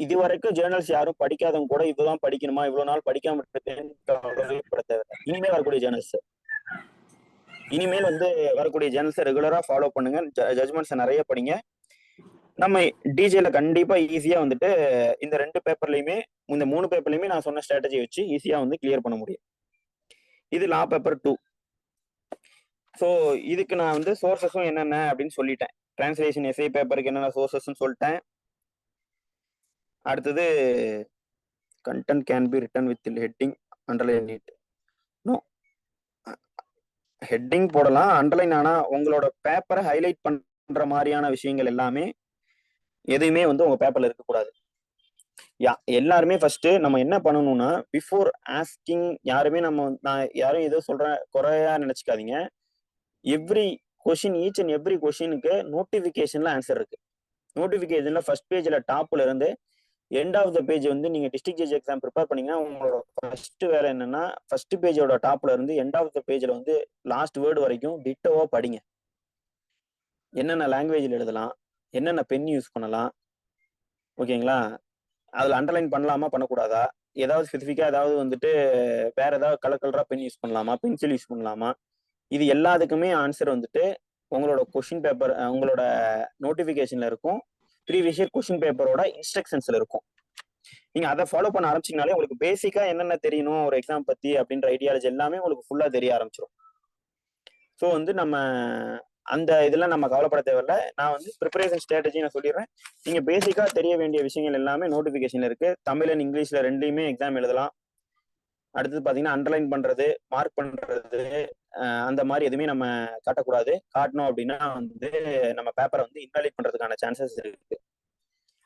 இது வரைக்கும் ஜேர்னல்ஸ் யாரும் படிக்காதவங்க கூட இதுதான் படிக்கணுமா, இவ்வளவு நாள் படிக்காம கவலைப்பட தேவையில்லை. இனிமேல் வரக்கூடிய ஜேர்னல்ஸ், இனிமேல் வந்து வரக்கூடிய ஜேர்னல்ஸை ரெகுலரா ஃபாலோ பண்ணுங்க, ஜட்மெண்ட்ஸை நிறைய படிங்க. நம்ம டிஜேல கண்டிப்பா ஈஸியா வந்துட்டு இந்த 2 பேப்பர்லயுமே, இந்த 3 பேப்பர்லயுமே நான் சொன்ன ஸ்ட்ராட்டஜி வச்சு ஈஸியா வந்து கிளியர் பண்ண முடியும். இது லா பேப்பர் 2. ஸோ இதுக்கு நான் வந்து சோர்சஸும் என்னென்ன அப்படின்னு சொல்லிட்டேன். டிரான்ஸ்லேஷன் எஸ்ஐ பேப்பருக்கு என்னென்ன சோர்சஸ்ன்னு சொல்லிட்டேன். அடுத்தது content can be written with heading, underline it. No, heading போடலாம், அண்டர்லைன். ஆனா உங்களோட பேப்பரை ஹைலைட் பண்ற மாதிரியான விஷயங்கள் எல்லாமே எதுவுமே வந்து உங்க பேப்பர்ல இருக்கக்கூடாது. எல்லாருமே ஃபர்ஸ்ட் நம்ம என்ன பண்ணணும்னா, பிஃபோர் ஆஸ்கிங், யாருமே நான் யாரும் ஏதோ சொல்றேன் குறையா நினைச்சுக்காதீங்க. Every question, each and every கொஸ்டினுக்கு நோட்டிபிகேஷன்ல ஆன்சர் இருக்கு. நோட்டிபிகேஷன்ல ஃபர்ஸ்ட் பேஜ்ல டாப்ல இருந்து எண்ட் ஆஃப் த பேஜ் வந்து நீங்க டிஸ்ட்ரிக்ட் ஜட்ஜ் எக்ஸாம் ப்ரிப்பேர் பண்ணீங்கன்னா உங்களோட ஃபர்ஸ்ட் வேலை என்னன்னா, ஃபர்ஸ்ட் பேஜோட டாப்ல இருந்து எண்ட் ஆஃப் த பேஜ்ல வந்து லாஸ்ட் வேர்டு வரைக்கும் டிட்டோவா படிங்க. என்னென்ன லாங்குவேஜ்ல எழுதலாம், என்னென்ன பென் யூஸ் பண்ணலாம், ஓகேங்களா? அதுல அண்டர்லைன் பண்ணலாமா பண்ணக்கூடாதா, ஏதாவது ஸ்பெசிஃபிக்கா ஏதாவது வந்துட்டு வேற ஏதாவது கலரா பென் யூஸ் பண்ணலாமா, பென்சில் யூஸ் பண்ணலாமா, இது எல்லாத்துக்குமே ஆன்சர் வந்துட்டு உங்களோட கொஸ்டின் பேப்பர், உங்களோட நோட்டிபிகேஷன்ல இருக்கும். ப்ரீவியஸ் இயர் கொஸ்டின் பேப்பரோட இன்ஸ்ட்ரக்ஷன்ஸ்ல இருக்கும். நீங்க அதை ஃபாலோ பண்ண ஆரம்பிச்சீங்கனாலே உங்களுக்கு பேசிக்கா என்னென்ன தெரியணும் ஒரு எக்ஸாம் பத்தி அப்படின்ற ஐடியாலஜி எல்லாமே உங்களுக்கு ஃபுல்லா தெரிய ஆரம்பிச்சிடும். ஸோ வந்து நம்ம அந்த இதெல்லாம் நம்ம கவலைப்பட தேவையில்ல. நான் வந்து ப்ரிப்பரேஷன் ஸ்ட்ராட்டஜி நான் சொல்லிடுறேன். நீங்க பேசிக்கா தெரிய வேண்டிய விஷயங்கள் எல்லாமே நோட்டிபிகேஷன்ல இருக்கு. தமிழ் அண்ட் இங்கிலீஷ்ல ரெண்டுமே எக்ஸாம் எழுதலாம். அடுத்தது பாத்தீங்கன்னா அண்டர்லைன் பண்றது, மார்க் பண்றது, அந்த மாதிரி எதுவுமே நம்ம காட்டக்கூடாது. காட்டணும் அப்படின்னா வந்து நம்ம பேப்பரை வந்து இன்வாலிட் பண்றதுக்கான சான்சஸ் இருக்கு.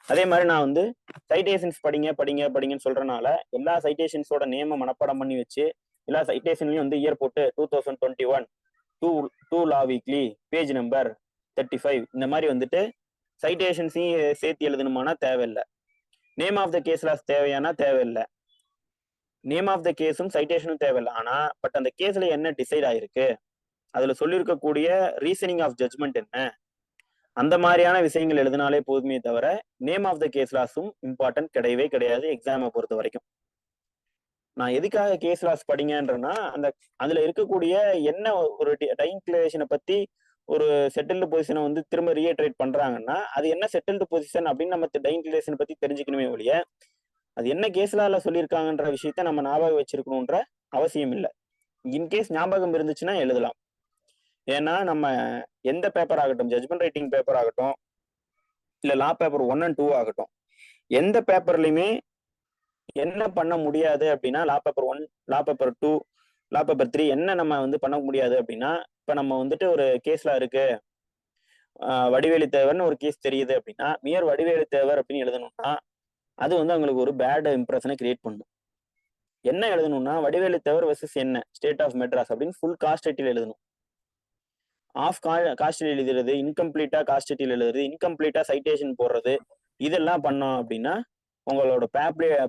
அதே மாதிரி நான் வந்து சைட்டேஷன்ஸ் படிங்க படிங்க படிங்கன்னு சொல்றதுனால எல்லா சைட்டேஷன்ஸோட நேமை மனப்பாடம் பண்ணி வச்சு எல்லா சைட்டேஷன்லயும் வந்து இயர் போட்டு 2021 to law weekly page number 35 இந்த மாதிரி வந்துட்டு சைட்டேஷன்ஸையும் சேர்த்து எழுதணுமானா தேவையில்லை. Name of the case laws தேவையானா தேவையில்லை. நேம் ஆஃப் த கேஸும் சைட்டேஷனும் தேவையில்லை. ஆனா பட் அந்த கேஸ்ல என்ன டிசைட் ஆயிருக்கு, அதுல சொல்லியிருக்கக்கூடிய ரீசனிங் ஆஃப் ஜட்ஜ்மெண்ட் என்ன, அந்த மாதிரியான விஷயங்கள் எழுதினாலே போதுமே தவிர நேம் ஆஃப் த கேஸ் லாஸும் இம்பார்ட்டன்ட் கிடையவே கிடையாது எக்ஸாமை பொறுத்த வரைக்கும். நான் எதுக்காக கேஸ் லாஸ் படிங்கன்றேன்னா அந்த அதுல இருக்கக்கூடிய என்ன ஒரு டைன்குலேஷனை பத்தி ஒரு செட்டில்டு பொசிஷனை வந்து திரும்ப ரீட்ரேட் பண்றாங்கன்னா அது என்ன செட்டில்டு பொசிஷன் அப்படின்னு நம்ம டைன்குலேஷனை பத்தி தெரிஞ்சுக்கணுமே ஒழிய அது என்ன கேஸ்லால சொல்லியிருக்காங்கன்ற விஷயத்த நம்ம ஞாபகம் வச்சிருக்கணுன்ற அவசியம் இல்லை. இன்கேஸ் ஞாபகம் இருந்துச்சுன்னா எழுதலாம். ஏன்னா நம்ம எந்த பேப்பர் ஆகட்டும், ஜட்ஜ்மெண்ட் ரைட்டிங் பேப்பர் ஆகட்டும், இல்ல லா பேப்பர் 1 and 2 ஆகட்டும், எந்த பேப்பர்லயுமே என்ன பண்ண முடியாது அப்படின்னா லா பேப்பர் 1, லா பேப்பர் 2, லா பேப்பர் 3 என்ன நம்ம வந்து பண்ண முடியாது அப்படின்னா, இப்ப நம்ம வந்துட்டு ஒரு கேஸ்ல இருக்கு, வடிவேலு தேவர்னு ஒரு கேஸ் தெரியுது அப்படின்னா மியர் வடிவேலு தேவர் அப்படின்னு எழுதணும்னா அது வந்து அவங்களுக்கு ஒரு பேட் இம்ப்ரெஷனை கிரியேட் பண்ணும். என்ன எழுதணும்னா வடிவேலு தேவர் வெர்சஸ் என்ன ஸ்டேட் ஆஃப் மெட்ராஸ் அப்படின்னு ஃபுல் காஸ்டேட்டில் எழுதணும். ஆஃப் காஸ்டில் எழுதுறது, இன்கம்ப்ளீட்டா காஸ்டேட்டில் எழுதுறது, இன்கம்ப்ளீட்டா சைட்டேஷன் போடுறது, இதெல்லாம் பண்ணோம் அப்படின்னா உங்களோட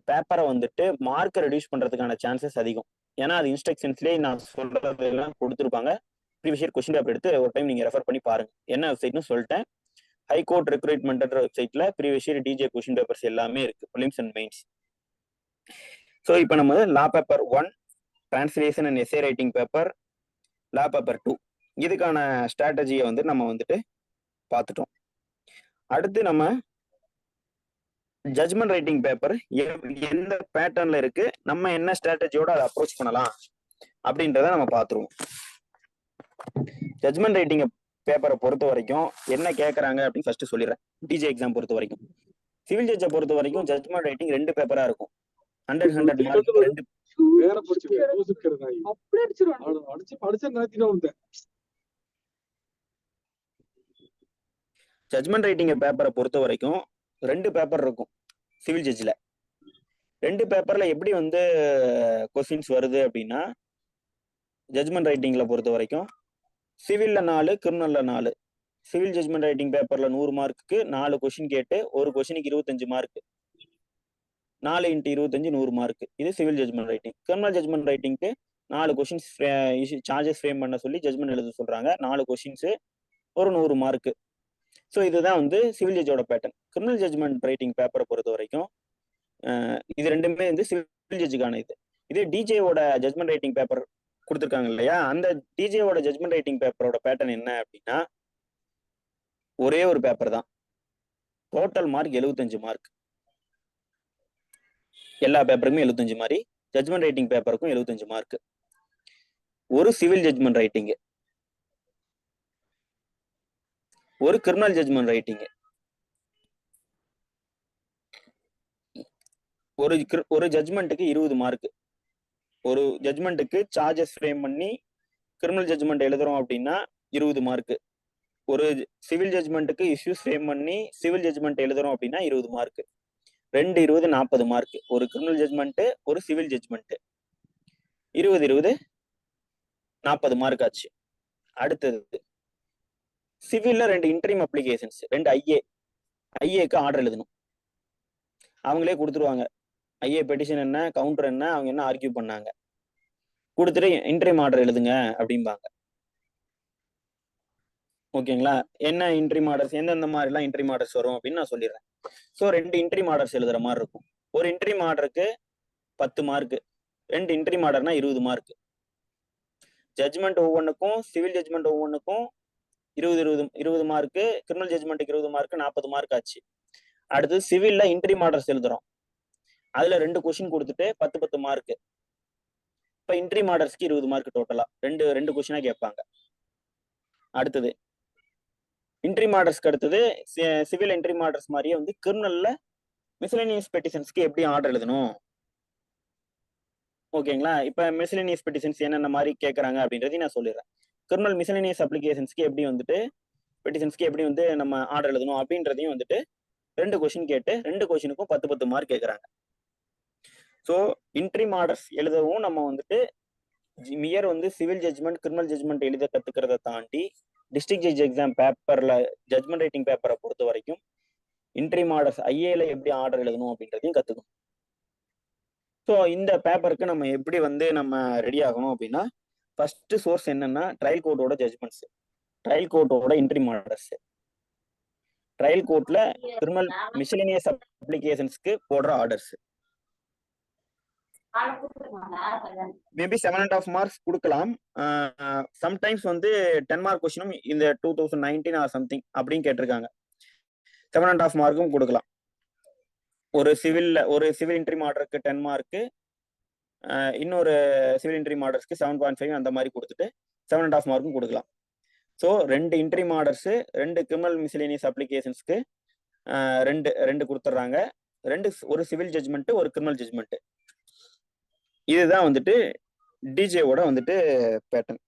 பேப்பரை வந்துட்டு மார்க்கை ரெடியூஸ் பண்றதுக்கான சான்சஸ் அதிகம். ஏன்னா அது இன்ஸ்ட்ரக்ஷன்ஸ்லேயே நான் சொல்றது எல்லாம் கொடுத்துருப்பாங்க. ப்ரீவியஸ் இயர் கொஸ்டின் பேப்பர் எடுத்து ஒரு டைம் நீங்க ரெஃபர் பண்ணி பாருங்க. என்ன வெப்சைட்னு சொல்லிட்டேன். ஹைகோர்ட் ரெக்ரூட்மெண்ட்ன்ற வெப்சைட்ல previous year DJ question papers எல்லாமே இருக்கு, ப்ரிலிம்ஸ் அண்ட் மெயின்ஸ். ஸோ இப்போ நம்ம லா paper 1 translation and essay writing paper, law paper 2 இதுக்கான ஸ்ட்ராட்டஜியை வந்து நம்ம வந்துட்டு பார்த்துட்டோம். அடுத்து நம்ம ஜட்ஜ்மெண்ட் ரைட்டிங் பேப்பர் எந்த பேட்டர்ன்ல இருக்கு, நம்ம என்ன ஸ்ட்ராட்டஜியோட அதை அப்ரோச் பண்ணலாம் அப்படின்றத நம்ம பார்த்துருவோம். ஜட்ஜ்மெண்ட் ரைட்டிங் பேப்பரை பொறுத்த வரைக்கும் என்ன கேட்கறாங்க அப்படின்னு ஃபர்ஸ்ட் சொல்லிடுறேன். டிஜே எக்ஸாம் பொறுத்த வரைக்கும், சிவில் ஜட்ஜை பொறுத்த வரைக்கும் ஜட்ஜ்மெண்ட் ரைட்டிங் 2 பேப்பரா இருக்கும். 100 மார்க் 2 ஜட்ஜ்மெண்ட் ரைட்டிங் பேப்பரை பொறுத்த வரைக்கும் 2 பேப்பர் இருக்கும் சிவில் ஜட்ஜில். 2 பேப்பர்ல எப்படி வந்து கொஸ்டின்ஸ் வருது அப்படின்னா, ஜட்ஜ்மெண்ட் ரைட்டிங்ல பொறுத்த வரைக்கும் சிவில்ல 4, கிரிமினல்ல 4. சிவில் ஜட்ஜ்மெண்ட் ரைட்டிங் பேப்பர்ல 100 மார்க்குக்கு 4 கொஸ்டின் கேட்டு ஒரு கொஸ்டினுக்கு 25 மார்க், 4 × 25 100 மார்க். இது civil judgement writing. Criminal judgement ரைட்டிங்க்கு 4 கொஸ்டின்ஸ் சார்ஜஸ் ஃப்ரேம் பண்ண சொல்லி ஜட்ஜ்மெண்ட் எழுத சொல்றாங்க. 4 கொஸ்டின்ஸ் ஒரு 100 மார்க். ஸோ இதுதான் வந்து சிவில் ஜட்ஜோட பேட்டர்ன். கிரிமினல் ஜட்ஜ்மெண்ட் ரைட்டிங் பேப்பரை பொறுத்த வரைக்கும் இது ரெண்டுமே வந்து சிவில் ஜட்ஜுக்கான இது. இதே டிஜேவோட ஜட்ஜ்மெண்ட் ரைட்டிங் பேப்பர் கொடுத்துருக்காங்க இல்லையா, அந்த டிஜேவோட ஜட்ஜ்மெண்ட் ரைட்டிங் பேப்பரோட பேட்டர்ன் என்ன அப்படின்னா ஒரே ஒரு பேப்பர் தான், டோட்டல் மார்க் 75 மார்க். எல்லா பேப்பருக்குமே 75 மாதிரி, ஜட்ஜ்மெண்ட் ரைட்டிங் பேப்பருக்கும் 75 மார்க். ஒரு சிவில் ஜட்ஜ்மெண்ட் ரைட்டிங், ஒரு கிரிமினல் ஜட்ஜ்மெண்ட் ரைட்டிங், ஒரு ஜட்ஜ்மெண்ட்டுக்கு 20 மார்க். ஒரு ஜட்ஜ்மெண்ட்டுக்கு சார்ஜஸ் ஃப்ரேம் பண்ணி கிரிமினல் ஜட்ஜ்மெண்ட் எழுதுறோம் அப்படின்னா 20 மார்க். ஒரு சிவில் ஜட்ஜ்மெண்ட்டுக்கு இஷ்யூஸ் ஃப்ரேம் பண்ணி சிவில் ஜட்ஜ்மெண்ட் எழுதுறோம் அப்படின்னா 20 மார்க். 2 20 40 மார்க். ஒரு கிரிமினல் ஜட்ஜ்மெண்ட், ஒரு சிவில் ஜட்ஜ்மெண்ட், 20 20 40 மார்க் ஆச்சு. அடுத்தது சிவில்ல 2 இன்டரிம் அப்ளிகேஷன்ஸ், 2 ஐஏக்கு ஆர்டர் எழுதணும். அவங்களே கொடுத்துருவாங்க ஐஏ பெட்டிஷன் என்ன, கவுண்டர் என்ன, அவங்க என்ன ஆர்கியூ பண்ணாங்க, கொடுத்துட்டு இன்டரிம் ஆர்டர் எழுதுங்க அப்படிம்பாங்க. ஓகேங்களா? என்ன இன்டரிம் ஆர்டர்ஸ், எந்தெந்த மாதிரிலாம் இன்டரிம் ஆர்டர்ஸ் வரும் அப்படின்னு நான் சொல்லிடுறேன். ஸோ 2 இன்டரிம் ஆர்டர்ஸ் எழுதுற மாதிரி இருக்கும். ஒரு இன்டரிம் ஆர்டருக்கு 10 மார்க், 2 இன்டரிம் ஆர்டர்னா 20 மார்க். ஜட்ஜ்மெண்ட் ஒவ்வொன்றுக்கும், சிவில் ஜட்ஜ்மெண்ட் ஒவ்வொன்றுக்கும் 20 மார்க்கு, கிரிமினல் ஜட்ஜ்மெண்ட்டுக்கு 20 மார்க், 40 மார்க் ஆச்சு. அடுத்து சிவில்ல இன்டரிம் ஆர்டர்ஸ் எழுதுறோம். அதுல 2 கொஸ்டின் கொடுத்துட்டு 10 மார்க். இப்ப இன்ட்ரி மாடர்ஸ்க்கு 20 மார்க் டோட்டலா ரெண்டு கொஸ்டினா கேட்பாங்க. அடுத்தது இன்ட்ரி மாடர்ஸ்க்கு அடுத்தது சிவில் என்ட்ரி மாடர்ஸ் மாதிரியே வந்து கிரிமினல்ல மிஸ்லேனியஸ் பெட்டிஷன்ஸ்க்கு எப்படி ஆர்டர் எழுதணும், ஓகேங்களா? இப்ப மிஸ்லேனியஸ் பெட்டிஷன்ஸ் என்னென்ன மாதிரி கேட்கறாங்க அப்படின்றதையும் நான் சொல்லிடுறேன். கிரிமினல் மிஸ்லேனியஸ் அப்ளிகேஷன்ஸ்க்கு எப்படி வந்துட்டு பெட்டிஷன்ஸ்க்கு எப்படி வந்து நம்ம ஆர்டர் எழுதணும் அப்படின்றதையும் வந்துட்டு 2 கொஸ்டின் கேட்டு 2 கொஸ்டினுக்கும் 10 மார்க் கேட்கறாங்க. ஸோ இன்ட்ரி மாடர்ஸ் எழுதவும் நம்ம வந்துட்டு மியர் வந்து சிவில் ஜட்ஜ்மெண்ட் கிரிமினல் ஜட்ஜ்மெண்ட் எழுத கத்துக்கிறத தாண்டி டிஸ்ட்ரிக்ட் ஜட்ஜ் எக்ஸாம் பேப்பர்ல ஜட்ஜ்மெண்ட் ரைட்டிங் பேப்பரை பொறுத்த வரைக்கும் இன்ட்ரி மாடர்ஸ் ஐஏல எப்படி ஆர்டர் எழுதணும் அப்படின்றதையும் கத்துக்கணும். ஸோ இந்த பேப்பருக்கு நம்ம எப்படி வந்து நம்ம ரெடி ஆகணும் அப்படின்னா, ஃபர்ஸ்ட் சோர்ஸ் என்னன்னா ட்ரையல் கோர்ட்டோட ஜட்ஜ்மெண்ட்ஸ், ட்ரையல் கோர்ட்டோட இன்ட்ரி மாடர்ஸ், ட்ரையல் கோர்ட்ல கிரிமினல் மிஸ்லேனியஸ் அப்ளிகேஷன்ஸ்க்கு போடுற ஆர்டர்ஸ். மேபி 7.5 மார்க்ஸ் கொடுக்கலாம். சம்டைம்ஸ் வந்து 10 மார்க் கொஸ்டினும் இந்த 2019 ஆர் சம்திங் அப்படின்னு கேட்டிருக்காங்க. 7.5 மார்க்கும் கொடுக்கலாம். ஒரு சிவில் இன்ட்ரி மாடருக்கு 10 மார்க்கு, இன்னொரு சிவில் இன்ட்ரி மாடர்ஸ்க்கு 7.5 அந்த மாதிரி கொடுத்துட்டு 7.5 மார்க்கும் கொடுக்கலாம். So 2 entry matters 2 criminal miscellaneous அப்ளிகேஷன்ஸ்க்கு ரெண்டு கொடுத்துட்றாங்க. ஒரு சிவில் ஜட்ஜ்மெண்ட் ஒரு கிரிமினல் ஜட்ஜ்மெண்ட். இதுதான் வந்துட்டு டிஜேவோட வந்துட்டு பேட்டர்ன்.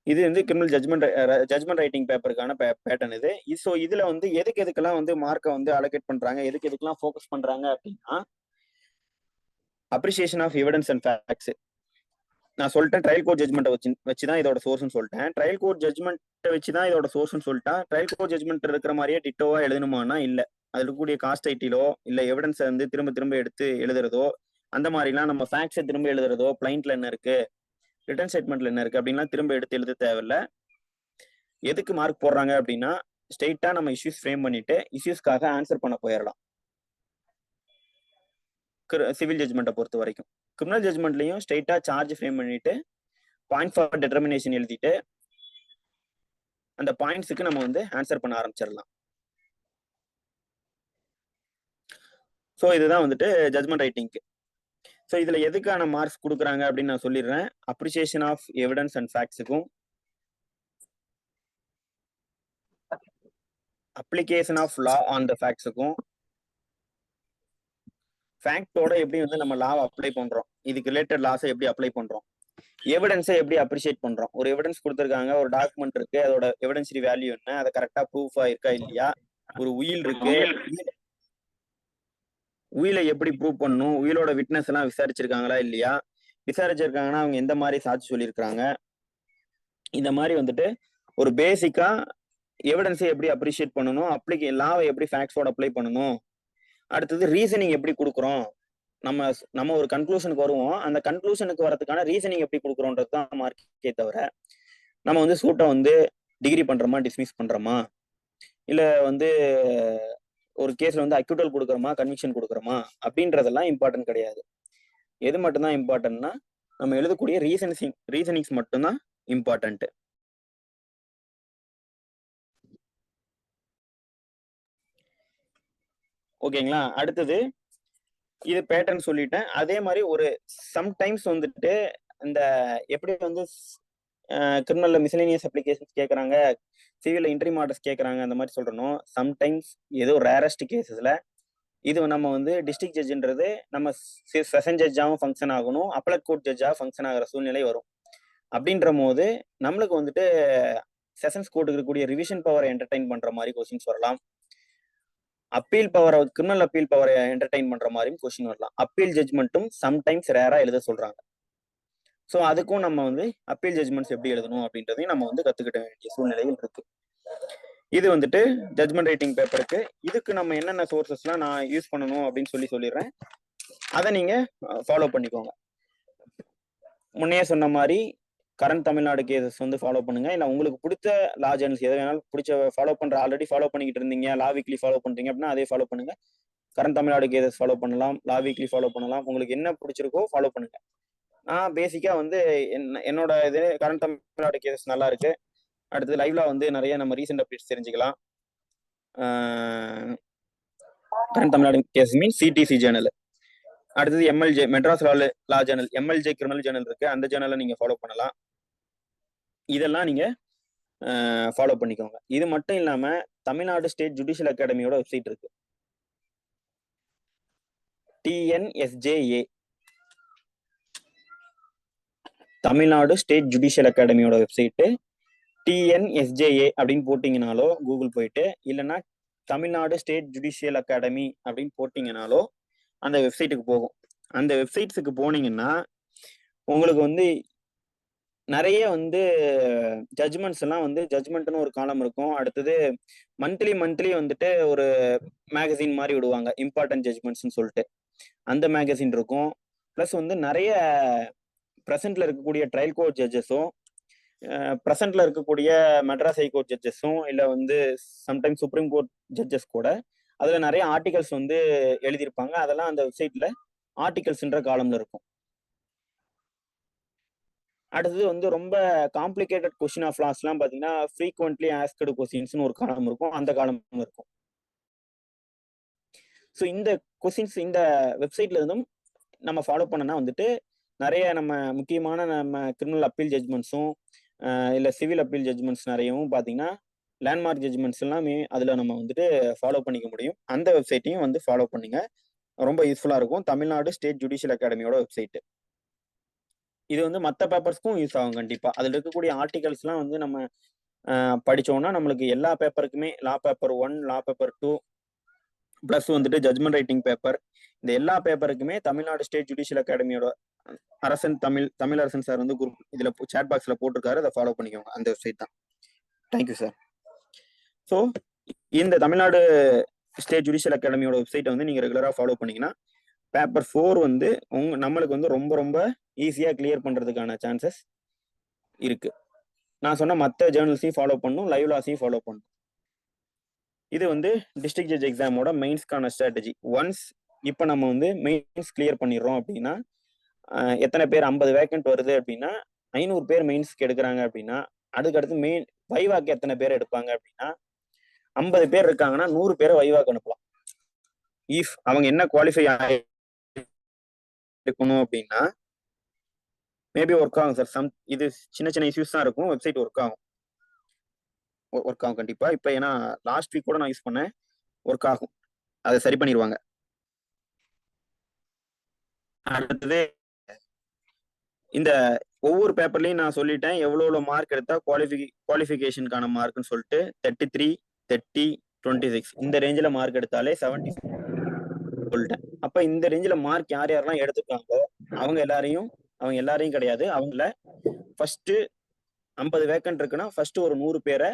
இது வந்து கிரிமினல் ஜட்ஜ்மெண்ட் ரைட்டிங் பேப்பருக்கான பேட்டர்ன் இது. ஸோ இதுல வந்து எதுக்கெல்லாம் வந்து மார்க்கை வந்து அலோகேட் பண்றாங்க, எதுக்கெல்லாம் ஃபோக்கஸ் பண்றாங்க அப்படின்னா, appreciation of evidence and facts. நான் சொல்லிட்டேன் ட்ரையல் கோர்ட் ஜட்ஜ்மெண்ட் வச்சுதான் இதோட சோர்ஸ்னு சொல்லிட்டேன். ட்ரையல் கோர்ட் ஜட்ஜ்மெண்ட் வச்சுதான் இதோட சோர்ஸ்னு சொல்லிட்டேன். ட்ரையல் கோர்ட் ஜட்ஜ்மெண்ட் இருக்கிற மாதிரியே டிட்டோவா எழுதணுமானா இல்ல, அதுல இருக்கக்கூடிய காஸ்ட் ஐட்டிலோ இல்ல எவிடன்ஸை வந்து திரும்ப எடுத்து எழுதுறதோ, அந்த மாதிரிலாம் நம்ம ஃபேக்ட்ஸை திரும்ப எழுதுறதோ, பிளைண்ட்ல என்ன இருக்கு ரிட்டர்ன் ஸ்டேட்மெண்ட்ல என்ன இருக்கு அப்படின்லாம் திரும்ப எடுத்து எழுத தேவையில்ல. எதுக்கு மார்க் போடுறாங்க அப்படின்னா, ஸ்ட்ரெயிட்டா நம்ம இஷ்யூஸ் ஃப்ரேம் பண்ணிட்டு இஷ்யூஸ்க்காக ஆன்சர் பண்ண போயிடலாம். சிவில் ஜட்ஜ்மெண்ட்டை பொறுத்த வரைக்கும். கிரிமினல் ஜட்ஜ்மெண்ட்லயும் ஸ்ட்ரெயிட்டா சார்ஜ் ஃப்ரேம் பண்ணிட்டு பாயிண்ட் ஃபார் டிட்டர்மினேஷன் எழுதிட்டு அந்த பாயிண்ட்ஸுக்கு நம்ம வந்து ஆன்சர் பண்ண ஆரம்பிச்சிடலாம். ஸோ இதுதான் வந்துட்டு ஜட்ஜ்மெண்ட் ரைட்டிங்க்கு. ஸோ இதுல எதுக்கான மார்க்ஸ் கொடுக்குறாங்க அப்படின்னு நான் சொல்லிடுறேன். அப்ரிசியேஷன் ஆஃப் எவிடன்ஸ் அண்ட் ஃபேக்ட்ஸுக்கும், application of law on the ஃபேக்ட்ஸுக்கும், ஃபேக்டோட எப்படி வந்து நம்ம லாவை அப்ளை பண்றோம், இதுக்கு ரிலேட்டட் லாஸை எப்படி அப்ளை பண்றோம், எவிடன்ஸை எப்படி அப்ரிஷியேட் பண்றோம். ஒரு எவிடன்ஸ் கொடுத்துருக்காங்க, ஒரு டாக்குமெண்ட் இருக்கு, அதோட எவிடன்சரி வேல்யூ என்ன, அதை கரெக்டா ப்ரூஃபா இருக்கா இல்லையா, ஒரு உயில் இருக்கு, உயிலை எப்படி ப்ரூவ் பண்ணணும், உயிலோட விட்னஸ் எல்லாம் விசாரிச்சிருக்காங்களா இல்லையா, விசாரிச்சிருக்காங்கன்னா அவங்க எந்த மாதிரி சாட்சி சொல்லியிருக்காங்க, இந்த மாதிரி வந்துட்டு ஒரு பேசிக்கா எவிடன்ஸை எப்படி அப்ரிஷியேட் பண்ணணும், லாவை எப்படி ஃபேக்ட்ஸோட அப்ளை பண்ணணும், அடுத்தது ரீசனிங் எப்படி கொடுக்குறோம், நம்ம ஒரு கன்க்ளூஷனுக்கு வருவோம், அந்த கன்க்ளூஷனுக்கு வரதுக்கான ரீசனிங் எப்படி கொடுக்குறோன்றது தான் மார்க்கே தவிர, நம்ம வந்து சூட்டை வந்து டிகிரி பண்றோமா டிஸ்மிஸ் பண்றோமா, இல்ல வந்து ஒரு கேஸ்ல வந்து அக்யூட்டல் கொடுக்குறோமா கன்விக்ஷன் கொடுக்குறோமா அப்படின்றதெல்லாம் இம்பார்ட்டன்ட் கிடையாது. எது மட்டும்தான் இம்பார்ட்டன்ட்னா நம்ம எழுதக்கூடிய ரீசனிங்ஸ் மட்டும்தான் இம்பார்ட்டன்ட். ஓகேங்களா? அடுத்தது இது பேட்டர்ன் சொல்லிட்டேன். அதே மாதிரி ஒரு சம்டைம்ஸ் வந்துட்டு இந்த எப்படி வந்து கிரிமினல்ல மிஸ்லேனியஸ் அப்ளிகேஷன்ஸ் கேட்கறாங்க, சிவில்ல இன்ட்ரி மாடர்ஸ் கேட்கறாங்க, அந்த மாதிரி சொல்றணும். சம்டைம்ஸ் ஏதோ ரேரஸ்ட் கேசஸ்ல இது நம்ம வந்து டிஸ்ட்ரிக்ட் ஜட்ஜ்ன்றது நம்ம செஷன் ஜட்ஜாவும் ஃபங்க்ஷன் ஆகணும், அப்பலட் கோர்ட் ஜட்ஜா ஃபங்க்ஷன் ஆகிற சூழ்நிலை வரும். அப்படின்ற போது நம்மளுக்கு வந்துட்டு செஷன்ஸ் கோர்ட்டுக்கு இருக்கக்கூடிய ரிவிஷன் பவரை என்டர்டைன் பண்ற மாதிரி கொஸ்டின்ஸ் வரலாம். அப்பீல் பவரை கிரிமினல் அப்பீல் பவரை என்டர்டைன் பண்ற மாதிரியும் கொஸ்டின் வரலாம். அப்பீல் ஜட்ஜ்மெண்ட்டும் சம்டைம்ஸ் ரேரா எழுத சொல்றாங்க. ஸோ அதுக்கும் நம்ம வந்து அப்பீல் ஜட்ஜ்மெண்ட்ஸ் எப்படி எழுதணும் அப்படின்றதையும் நம்ம வந்து கத்துக்கிட்ட வேண்டிய சூழ்நிலைகள் இருக்கு. இது வந்துட்டு ஜட்ஜ்மெண்ட் ரைட்டிங் பேப்பருக்கு. இதுக்கு நம்ம என்னென்ன சோர்சஸ்லாம் நான் யூஸ் பண்ணணும் அப்படின்னு சொல்லிடுறேன். அதை நீங்க ஃபாலோ பண்ணிக்கோங்க. முன்னையே சொன்ன மாதிரி கரண்ட் தமிழ்நாடு கேசஸ் வந்து ஃபாலோ பண்ணுங்க. இல்லை உங்களுக்கு பிடிச்ச லா ஜேர்னல்ஸ் எதை வேணாலும் ஆல்ரெடி ஃபாலோ பண்ணிக்கிட்டு இருந்தீங்க, லா வீக்லி ஃபாலோ பண்றீங்க அப்படின்னா அதே ஃபாலோ பண்ணுங்க. கரண்ட் தமிழ்நாடு கேசஸ் ஃபாலோ பண்ணலாம், லா வீக்லி ஃபாலோ பண்ணலாம். உங்களுக்கு என்ன பிடிச்சிருக்கோ ஃபாலோ பண்ணுங்க. நான் பேசிக்கா வந்து என்னோட இது கரண்ட் தமிழ்நாடு கேசஸ் நல்லா இருக்கு. அடுத்தது லைவ்ல வந்து நிறைய நம்ம ரீசெண்ட் அப்டேட்ஸ் தெரிஞ்சுக்கலாம். கரண்ட் தமிழ்நாடு கேஸ் மீன் சிடிசி ஜேர்னல். அடுத்தது எம்எல்ஜே மெட்ராஸ் லா ஜேர்னல், எம்எல்ஜே கிரிமினல் ஜேர்னல் இருக்கு, அந்த ஜேர்னலை நீங்க ஃபாலோ பண்ணலாம். இதெல்லாம் நீங்க ஃபாலோ பண்ணிக்கோங்க. இது மட்டும் இல்லாம தமிழ்நாடு ஸ்டேட் ஜுடிஷியல் அகாடமியோட வெப்சைட் இருக்கு, TNSJA, தமிழ்நாடு ஸ்டேட் ஜுடிஷியல் அகாடமியோட வெப்சைட்டு TNSJA அப்படின்னு போட்டீங்கனாலோ கூகுள் போயிட்டு, இல்லைன்னா தமிழ்நாடு ஸ்டேட் ஜுடிஷியல் அகாடமி அப்படின்னு போட்டீங்கனாலோ அந்த வெப்சைட்டுக்கு போகும். அந்த வெப்சைட்ஸுக்கு போனீங்கன்னா உங்களுக்கு வந்து நிறைய வந்து ஜட்ஜ்மெண்ட்ஸ் எல்லாம் வந்து ஜட்ஜ்மெண்ட்னு ஒரு காலம் இருக்கும். அடுத்தது மந்த்லி வந்துட்டு ஒரு மேகசின் மாதிரி விடுவாங்க, இம்பார்ட்டன்ட் ஜட்ஜ்மெண்ட்ஸ்ன்னு சொல்லிட்டு, அந்த மேகசின் இருக்கும். ப்ளஸ் வந்து நிறைய ப்ரெசென்ட்ல இருக்கக்கூடிய ட்ரையல் கோர்ட் ஜட்ஜஸும், ப்ரெசென்ட்ல இருக்கக்கூடிய மெட்ராஸ் ஹைகோர்ட் ஜட்ஜஸும், இல்லை வந்து சம்டைம்ஸ் சுப்ரீம் கோர்ட் ஜட்ஜஸ் கூட அதுல நிறைய ஆர்டிகல்ஸ் வந்து எழுதியிருப்பாங்க. அதெல்லாம் அந்த வெப்சைட்ல ஆர்டிகல்ஸ்ன்ற காலம்ல இருக்கும். அடுத்தது வந்து ரொம்ப காம்ப்ளிகேட்டட் கொஸ்டின் ஆஃப் லாஸ்லாம் பார்த்தீங்கன்னா ஃப்ரீக்வெண்ட்லி ஆஸ்க்டு கொஸ்டின்ஸ்னு ஒரு காலம் இருக்கும், அந்த காலம் இருக்கும். ஸோ இந்த கொஸ்டின்ஸ் இந்த வெப்சைட்ல இருந்தும் நம்ம ஃபாலோ பண்ணனா வந்துட்டு நிறைய நம்ம முக்கியமான நம்ம கிரிமினல் அப்பீல் ஜட்ஜ்மெண்ட்ஸும் இல்லை சிவில் அப்பீல் ஜட்ஜ்மெண்ட்ஸ் நிறையவும் பார்த்தீங்கன்னா லேண்ட்மார்க் ஜட்ஜ்மெண்ட்ஸ் எல்லாமே அதில் நம்ம வந்துட்டு ஃபாலோ பண்ணிக்க முடியும். அந்த வெப்சைட்டையும் வந்து ஃபாலோ பண்ணுங்க, ரொம்ப யூஸ்ஃபுல்லாக இருக்கும். தமிழ்நாடு ஸ்டேட் ஜுடிஷியல் அகாடமியோட வெப்சைட்டு. இது வந்து மற்ற பேப்பர்ஸ்க்கும் யூஸ் ஆகும் கண்டிப்பாக. அதில் இருக்கக்கூடிய ஆர்டிகல்ஸ்லாம் வந்து நம்ம படித்தோம்னா நம்மளுக்கு எல்லா பேப்பருக்குமே, law paper 1, law paper 2, plus வந்துட்டு ஜட்மெண்ட் ரைட்டிங் பேப்பர், இந்த எல்லா பேப்பருக்குமே தமிழ்நாடு ஸ்டேட் ஜுடிஷியல் அகாடமியோட தமிழரசன் சார் வந்து குரூப் இதில் சேட் பாக்ஸில் போட்டிருக்காரு, அதை ஃபாலோ பண்ணிக்கோங்க. அந்த வெப்சைட் தான். Thank you sir. ஸோ இந்த தமிழ்நாடு ஸ்டேட் ஜுடிஷியல் அகாடமியோட வெப்சைட்டை வந்து நீங்கள் ரெகுலராக ஃபாலோ பண்ணீங்கன்னா பேப்பர் 4 வந்து நம்மளுக்கு வந்து ரொம்ப ரொம்ப ஈஸியாக கிளியர் பண்ணுறதுக்கான சான்சஸ் இருக்கு. நான் சொன்ன மற்ற ஜேர்னல்ஸையும் ஃபாலோ பண்ணும், லைவ் லாஸையும் ஃபாலோ பண்ணும். இது வந்து டிஸ்ட்ரிக்ட் ஜட்ஜ் எக்ஸாமோட மெயின்ஸ்க்கான ஸ்ட்ராட்டஜி. ஒன்ஸ் இப்போ நம்ம வந்து மெயின்ஸ் கிளியர் பண்ணிடுறோம் அப்படின்னா, எத்தனை பேர் 50 வேக்கன்ட் வருது அப்படின்னா 500 பேர் மெயின்ஸ்க்கு எடுக்கிறாங்க அப்படின்னா, அதுக்கடுத்து வைவாக்கு எத்தனை பேர் எடுப்பாங்க அப்படின்னா 50 பேர் இருக்காங்கன்னா 100 பேரை வைவாக்கு அனுப்பலாம். இஃப் அவங்க என்ன குவாலிஃபை இருக்கணும் அப்படின்னா மேபி ஒர்க் ஆகும் சார். இது சின்ன சின்ன இஷ்யூஸ் தான் இருக்கும், வெப்சைட் ஒர்க் ஆகும் கண்டிப்பா. இப்போ ஏன்னா லாஸ்ட் வீக் கூட நான் யூஸ் பண்ணேன், ஒர்க் ஆகும், அதை சரி பண்ணிடுவாங்க. அடுத்தது இந்த ஒவ்வொரு பேப்பர்லயும் நான் சொல்லிட்டேன் எவ்வளோ மார்க் எடுத்தா குவாலிஃபிகேஷனுக்கான மார்க்னு சொல்லிட்டு 33, 30, 26 இந்த ரேஞ்சில் மார்க் எடுத்தாலே 70 சொல்லிட்டேன். அப்ப இந்த ரேஞ்சில் மார்க் யாரெல்லாம் எடுத்துருக்காங்களோ அவங்க எல்லாரையும் கிடையாது, அவங்கள ஃபர்ஸ்ட் 50 வேக்கன்ட் இருக்குன்னா ஃபர்ஸ்ட் ஒரு 100 பேரை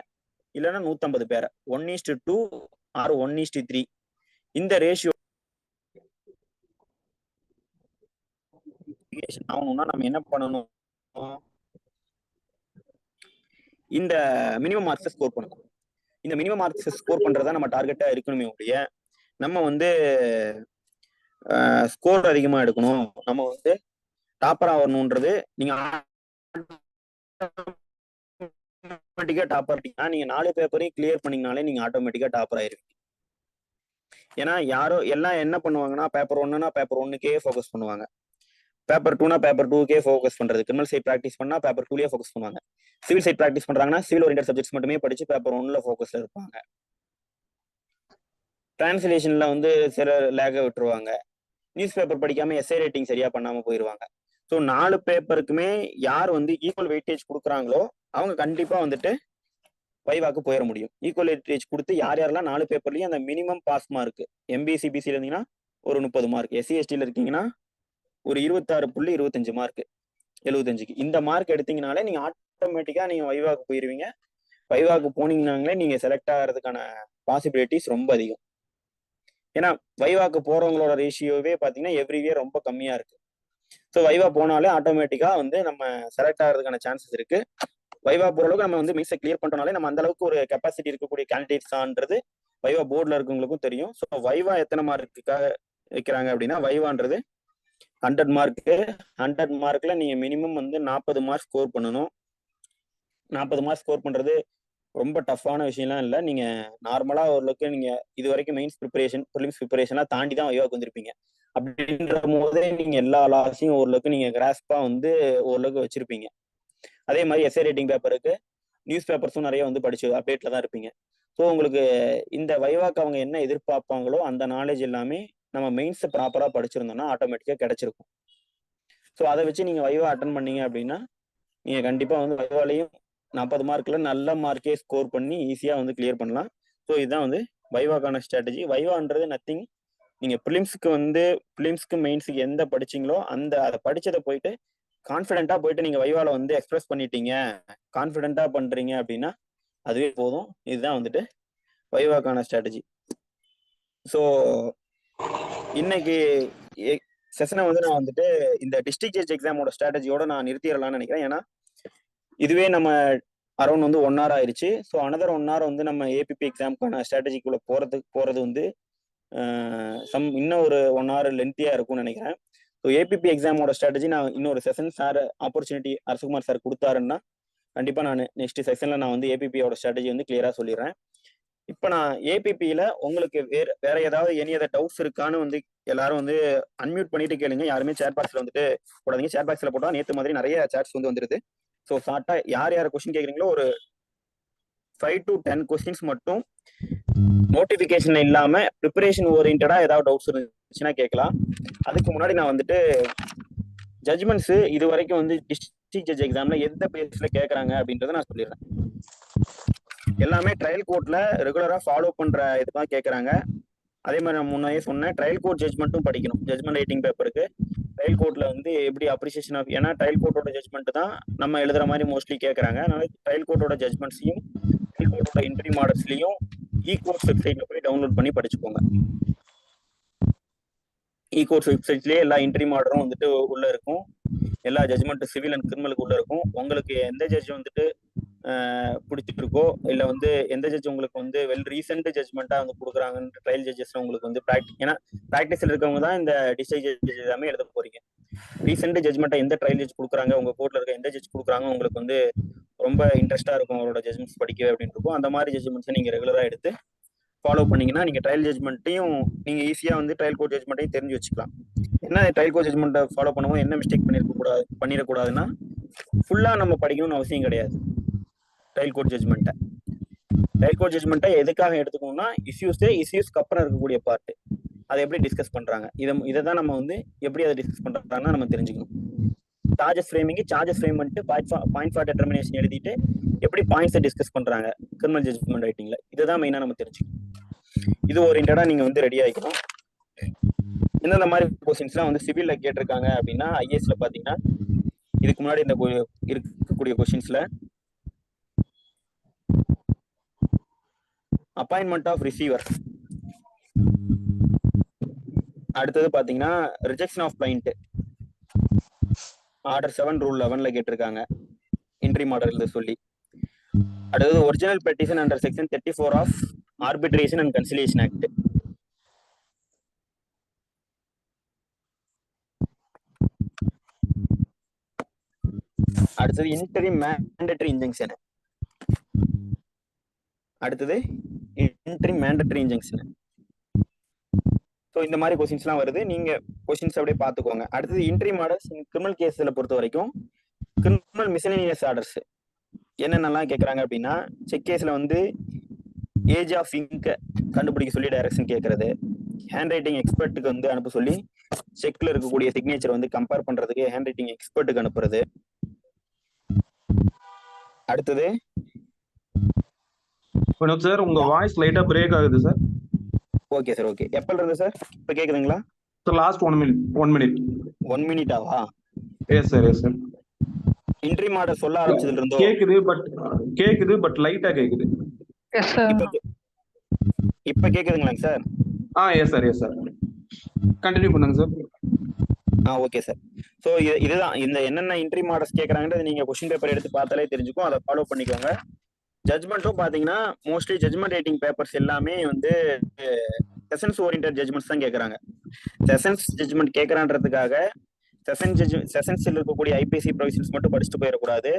இல்லைன்னா 150 பேரை 1:2 ஆர் 1:3 இந்த ரேஷியோ ஆகணும்னா நம்ம என்ன பண்ணணும், இந்த மினிமம் மார்க்ஸ் ஸ்கோர் பண்ணணும். இந்த மினிமம் மார்க்ஸ் ஸ்கோர் பண்றதா நம்ம டார்கெட்டா இருக்கணுமே ஒழிய நம்ம வந்து ஸ்கோர் அதிகமா எடுக்கணும், நம்ம வந்து டாப்பர் ஆகணும்ன்றது நீங்க ஆட்டோமேட்டிக்கா டாப்பர். நீங்க 4 பேப்பரையும் கிளியர் பண்ணீங்கனாலே நீங்க ஆட்டோமேட்டிக்கா டாப்பர் ஆயிருவீங்க. ஏன்னா யாரோ எல்லாம் என்ன பண்ணுவாங்கன்னா பேப்பர் 1னா பேப்பர் 1க்கே ஃபோக்கஸ் பண்ணுவாங்க, பேப்பர் 2னா பேப்பர் 2க்கே ஃபோக்கஸ் பண்றது. கிரிமினல் சைட் ப்ராக்டிஸ் பண்ணா பேப்பர் 2லயே ஃபோக்கஸ் பண்ணுவாங்க. சிவில் சைட் ப்ராக்டிஸ் பண்றாங்கன்னா சிவில் ஓரியன்டட் சப்ஜெக்ட்ஸ் மட்டுமே படிச்சு பேப்பர் 1ல ஃபோக்கஸ்ல இருப்பாங்க. டிரான்ஸ்லேஷன்ல வந்து சில லேக விட்டுருவாங்க, நியூஸ் பேப்பர் படிக்காம எஸ்ஐ ரேட்டிங் சரியா பண்ணாம போயிடுவாங்க. ஸோ 4 பேப்பருக்குமே யார் வந்து ஈக்குவல் வெயிட்டேஜ் கொடுக்குறாங்களோ அவங்க கண்டிப்பா வந்துட்டு வைவாக்கு போயிட முடியும். ஈக்குவல் வெயிட்டேஜ் கொடுத்து யாரெல்லாம் 4 பேப்பர்லயும் அந்த மினிமம் பாஸ் மார்க், MBCBC இருந்தீங்கன்னா ஒரு 30 மார்க், SC/STல இருக்கீங்கன்னா ஒரு 26.25 மார்க் 75க்கு இந்த மார்க் எடுத்தீங்கனாலே நீங்க ஆட்டோமேட்டிக்கா நீங்க வைவாக்கு போயிருவீங்க. வைவாக்கு போனீங்கன்னாங்களே நீங்க செலக்ட் ஆகிறதுக்கான பாசிபிலிட்டிஸ் ரொம்ப அதிகம். ஏன்னா வைவாக்கு போறவங்களோட ரேஷியோவே பாத்தீங்கன்னா எவ்ரி இயர் ரொம்ப கம்மியா இருக்கு. ஸோ வைவா போனாலே ஆட்டோமேட்டிக்கா வந்து நம்ம செலக்ட் ஆகிறதுக்கான சான்சஸ் இருக்கு. வைவா போற அளவுக்கு நம்ம வந்து மீன்ஸை கிளியர் பண்றனாலே நம்ம அந்த அளவுக்கு ஒரு கெப்பாசிட்டி இருக்கக்கூடிய கேண்டிடேட்ஸான்றது வைவா போர்டில் இருக்கவங்களுக்கும் தெரியும். ஸோ வைவா எத்தனை மார்க்குக்காக வைக்கிறாங்க அப்படின்னா வைவான்றது 100 மார்க்கு. 100 மார்க்ல நீங்க மினிமம் வந்து 40 மார்க் ஸ்கோர் பண்ணணும். 40 மார்க் ஸ்கோர் பண்றது ரொம்ப டஃப்பான விஷயம்லாம் இல்லை. நீங்க நார்மலா ஓரளவுக்கு நீங்க இது வரைக்கும் மெயின்ஸ் ப்ரிப்பரேஷன், ப்ரிலிம்ஸ் ப்ரிப்பரேஷன்லாம் தாண்டி தான் வைவாக்கு வந்திருப்பீங்க. அப்படின்ற போதே நீங்க எல்லா லாஸையும் ஓரளவுக்கு நீங்க கிராஸ்பா வந்து ஓரளவுக்கு வச்சிருப்பீங்க. அதே மாதிரி எஸ்ஏ ரைட்டிங் பேப்பருக்கு நியூஸ் பேப்பர்ஸும் நிறைய வந்து படிச்சு அப்டேட்ல தான் இருப்பீங்க. ஸோ உங்களுக்கு இந்த வைவாக்கு அவங்க என்ன எதிர்பார்ப்பாங்களோ அந்த நாலேஜ் எல்லாமே நம்ம மெயின்ஸை ப்ராப்பராக படிச்சிருந்தோம்னா ஆட்டோமேட்டிக்காக கிடைச்சிருக்கும். ஸோ அதை வச்சு நீங்கள் வைவா அட்டன் பண்ணீங்க அப்படின்னா நீங்கள் கண்டிப்பாக வந்து வைவாலையும் 40 மார்க்ல நல்ல மார்க்கே ஸ்கோர் பண்ணி ஈஸியாக வந்து கிளியர் பண்ணலாம். ஸோ இதுதான் வந்து வைவாக்கான ஸ்ட்ராட்டஜி. வைவான்றது நத்திங். நீங்கள் ப்ரிலிம்ஸ்க்கு மெயின்ஸுக்கு எந்த படிச்சீங்களோ அதை படிச்சதை போயிட்டு கான்ஃபிடென்ட்டாக போயிட்டு நீங்கள் வைவால வந்து எக்ஸ்பிரஸ் பண்ணிட்டீங்க, கான்ஃபிடென்ட்டாக பண்ணுறீங்க அப்படின்னா அதுவே போதும். இதுதான் வந்துட்டு வைவாக்கான ஸ்ட்ராட்டஜி. ஸோ இன்னைக்கு செஷனை வந்து நான் வந்துட்டு இந்த டிஸ்ட்ரிக்ட் ஜட்ஜ் எக்ஸாமோட ஸ்ட்ராட்டஜியோட நான் நிறுத்திடலாம்னு நினைக்கிறேன். ஏன்னா இதுவே நம்ம அரௌண்ட் வந்து 1 hour ஆயிடுச்சு. ஸோ அனதர் 1 hour வந்து நம்ம ஏபிபி எக்ஸாமுக்கான ஸ்ட்ராட்டஜிக்குள்ள போறது வந்து இன்னும் ஒரு 1 hour லென்த்தியா இருக்கும்னு நினைக்கிறேன். ஸோ ஏபிபி எக்ஸாமோட ஸ்ட்ராட்டஜி நான் இன்னொரு session sir opportunity Arasakumar sir கொடுத்தாருன்னா கண்டிப்பா நான் நெக்ஸ்ட் செஷன்ல நான் வந்து ஏபிபியோட ஸ்ட்ராட்டஜி வந்து கிளியரா சொல்லிடுறேன். இப்போ நான் ஏபிபியில உங்களுக்கு வேற ஏதாவது எனி அதர் டவுட்ஸ் இருக்கான்னு வந்து எல்லாரும் வந்து அன்மியூட் பண்ணிட்டு கேளுங்க. யாருமே சேட் பாக்ஸ்ல வந்துட்டு போடாதீங்க. சேட் பாக்ஸ்ல போட்டா நேற்று மாதிரி நிறைய சேட்ஸ் வந்து வந்துருது. ஸோ ஷார்ட்டா யார் கொஸ்டின் கேட்குறீங்களோ ஒரு 5 to 10 கொஸ்டின்ஸ் மட்டும் நோட்டிபிகேஷன் இல்லாம ப்ரிப்பரேஷன் ஓரியன்டா ஏதாவது டவுட்ஸ் இருந்துச்சுன்னா கேட்கலாம். அதுக்கு முன்னாடி நான் வந்துட்டு ஜட்ஜ்மெண்ட்ஸ் இது வரைக்கும் வந்து டிஸ்ட்ரிக்ட் ஜட்ஜ் எக்ஸாம்ல எந்த பேஸ்ல கேட்கறாங்க அப்படின்றத நான் சொல்லிடுறேன். எல்லாமே ட்ரையல் கோர்ட்ல ரெகுலரா ஃபாலோ பண்ற இதுதான் கேட்கறாங்க. அதே மாதிரி நான் முன்னாடியே சொன்னேன், ட்ரையல் கோர்ட் ஜட்ஜ்மெண்ட்டும் படிக்கணும். ஜட்ஜ்மெண்ட் ரைட்டிங் பேப்பருக்கு ட்ரையல் கோர்ட்ல வந்து எப்படி அப்ரிசியேஷன் ஆஃப், ஏன்னா ட்ரையல் கோர்ட்டோட ஜட்ஜ்மெண்ட் தான் நம்ம எழுதுற மாதிரி மோஸ்ட்லி கேட்கறாங்க. அதனால ட்ரையல் கோர்ட்டோட ஜட்ஜ்மெண்ட்ஸையும் ட்ரையல் கோர்ட்டோட இன்ட்ரி மாடல்ஸ்லையும் கோர்ட்ஸ் வெப்சைட்ல போய் டவுன்லோட் பண்ணி படிச்சுக்கோங்க. கோர்ட்ஸ் வெப்சைட்லயே எல்லா இன்ட்ரி மாடலும் வந்துட்டு உள்ள இருக்கும். எல்லா ஜட்ஜ்மெண்ட் சிவில் அண்ட் கிரிமினலுக்கு உள்ள இருக்கும். உங்களுக்கு எந்த ஜட்ஜ் வந்துட்டு பிடிச்சிட்டு இருக்கோ இல்லை வந்து எந்த ஜட்ஜ் உங்களுக்கு வந்து ரீசெண்ட் ஜட்ஜ்மெண்ட்டா வந்து கொடுக்குறாங்கன்ற ட்ரையல் ஜட்ஜஸ் உங்களுக்கு வந்து ஏன்னா ப்ராக்டிஸ்ல இருக்கவங்க தான் இந்த டிஸ்ட்ரிக்ட் ஜட்ஜ் எல்லாமே எழுத போறீங்க. ரீசெண்ட் ஜட்ஜ்மெண்ட்டை எந்த ட்ரையல் ஜட்ஜ் கொடுக்குறாங்க, உங்க கோர்ட்ல இருக்க எந்த ஜட்ஜ் கொடுக்குறாங்க உங்களுக்கு வந்து ரொம்ப இன்ட்ரெஸ்டா இருக்கும் அவரோட ஜட்ஜ்மெண்ட்ஸ் படிக்கவே அப்படின்னு இருக்கும். அந்த மாதிரி ஜட்ஜ்மெண்ட்ஸை நீங்க ரெகுலரா எடுத்து ஃபாலோ பண்ணீங்கன்னா நீங்க ட்ரையல் ஜட்ஜ்மெண்ட்டையும் நீங்க ஈஸியா வந்து ட்ரையல் கோர்ட் ஜட்ஜ்மெண்ட்டையும் தெரிஞ்சு வச்சுக்கலாம். என்ன ட்ரையல் கோர்ட் ஜட்ஜ்மெண்ட்டை ஃபாலோ பண்ணும்போது என்ன மிஸ்டேக் பண்ணிடக்கூடாதுன்னா ஃபுல்லா நம்ம படிக்கணும்னு அவசியம் கிடையாது. ட்ரையல் கோர்ட் ஜட்ஜ்மெண்ட்டை எதுக்காக எடுத்துக்கணும்னா இஷ்யூஸ்க்கு அப்புறம் இருக்கக்கூடிய பார்ட் அதை எப்படி டிஸ்கஸ் பண்றாங்க, இதை தான் நம்ம வந்து எப்படி அதை டிஸ்கஸ் பண்றாங்கன்னா நம்ம தெரிஞ்சுக்கணும். சார்ஜஸ் ஃப்ரேம் பண்ணிட்டு பாயிண்ட் ஃபார் டெட்டர்மினேஷன் எழுதிட்டு எப்படி பாயிண்ட்ஸை டிஸ்கஸ் பண்றாங்க கிரிமினல் ஜட்ஜ்மெண்ட் ரைட்டிங்ல, இதுதான் மெயினா நம்ம தெரிஞ்சுக்கணும். இது ஓரியன்டா நீங்க வந்து ரெடி ஆகிக்கணும். எந்தெந்த மாதிரி கொஸ்டின்ஸ்லாம் வந்து சிவில்ல கேட்டிருக்காங்க அப்படின்னா ஐஏஎஸ்ல பாத்தீங்கன்னா இதுக்கு முன்னாடி இந்த இருக்கக்கூடிய கொஸ்டின்ஸ்ல அப்பாயின்மெண்ட் ஆஃப் ரிசீவர், அடுத்தது பாத்தீங்கன்னா rejection of plaint, order 7 rule 11ல கேட்டிருக்காங்க என்ட்ரி மாடல் எழுத சொல்லி. அடுத்தது original petition under section 34 of arbitration and conciliation act. அடுத்தது இன்டரிம் மேண்டேட்டரி இன்ஜங்ஷன், அடுத்தது இன்டரிம் மேண்டேட்டரி இன்ஜங்ஷன். ஸோ இந்த மாதிரி கொஸ்டின்ஸ்லாம் வருது. நீங்க கொஸ்டின்ஸ் அப்படியே பார்த்துக்கோங்க. அடுத்தது இன்ட்ரி மாடல்ஸ் கிரிமினல் கேஸ்ல பொறுத்த வரைக்கும் கிரிமினல் மிஸ்செலேனியஸ் ஆர்டர்ஸ் என்னென்னலாம் கேட்குறாங்க அப்படின்னா செக் கேஸ்ல வந்து ஏஜ் ஆஃப் இங்க் கண்டுபிடிக்க சொல்லி டைரக்ஷன் கேட்கறது, ஹேண்ட் ரைட்டிங் எக்ஸ்பர்ட்டுக்கு வந்து அனுப்ப சொல்லி செக்ல இருக்கக்கூடிய சிக்னேச்சர் வந்து கம்பேர் பண்றதுக்கு ஹேண்ட் ரைட்டிங் எக்ஸ்பர்ட்டுக்கு அனுப்புறது. அடுத்தது சார் உங்க வாய்ஸ் லைட்டா பிரேக் ஆகுது சார். Okay sir, okay. எப்பல இருந்து சார் இப்போ கேக்குதுங்களா? சார் லாஸ்ட் 1 minute 1 minute-ஆவா? Yes sir. இன்ட்ரி மாடல் சொல்ல ஆரம்பிச்சதுல இருந்தோ கேக்குது பட் லைட்டா கேக்குது. Yes sir. இப்போ கேக்குதுங்களாங்க சார்? எஸ் சார் கண்டினியூ பண்ணுங்க சார். Okay sir. ஸோ இதுதான் இந்த என்னென்ன இன்ட்ரி மாடல்ஸ் கேட்குறாங்கன்றது நீங்க கொஸ்டின் பேப்பர் எடுத்து பார்த்தாலே தெரிஞ்சுக்கும். அதை ஃபாலோ பண்ணிக்கோங்க. ஜட்ஜ்மெண்ட்டும் பாத்தீங்கன்னா மோஸ்ட்லி ஜட்ஜ்மெண்ட் ரைட்டிங் பேப்பர்ஸ் எல்லாமே வந்து செஷன்ஸ் ஓரியன்டட் ஜட்ஜ்மெண்ட்ஸ் தான் கேட்கறாங்க. செஷன்ஸ் ஜட்ஜ்மெண்ட் கேட்கறான்றதுக்காக செஷன்ஸ்ல இருக்கக்கூடிய ஐபிசி ப்ரொவிஷன்ஸ் மட்டும் படிச்சுட்டு போயிடக்கூடாது.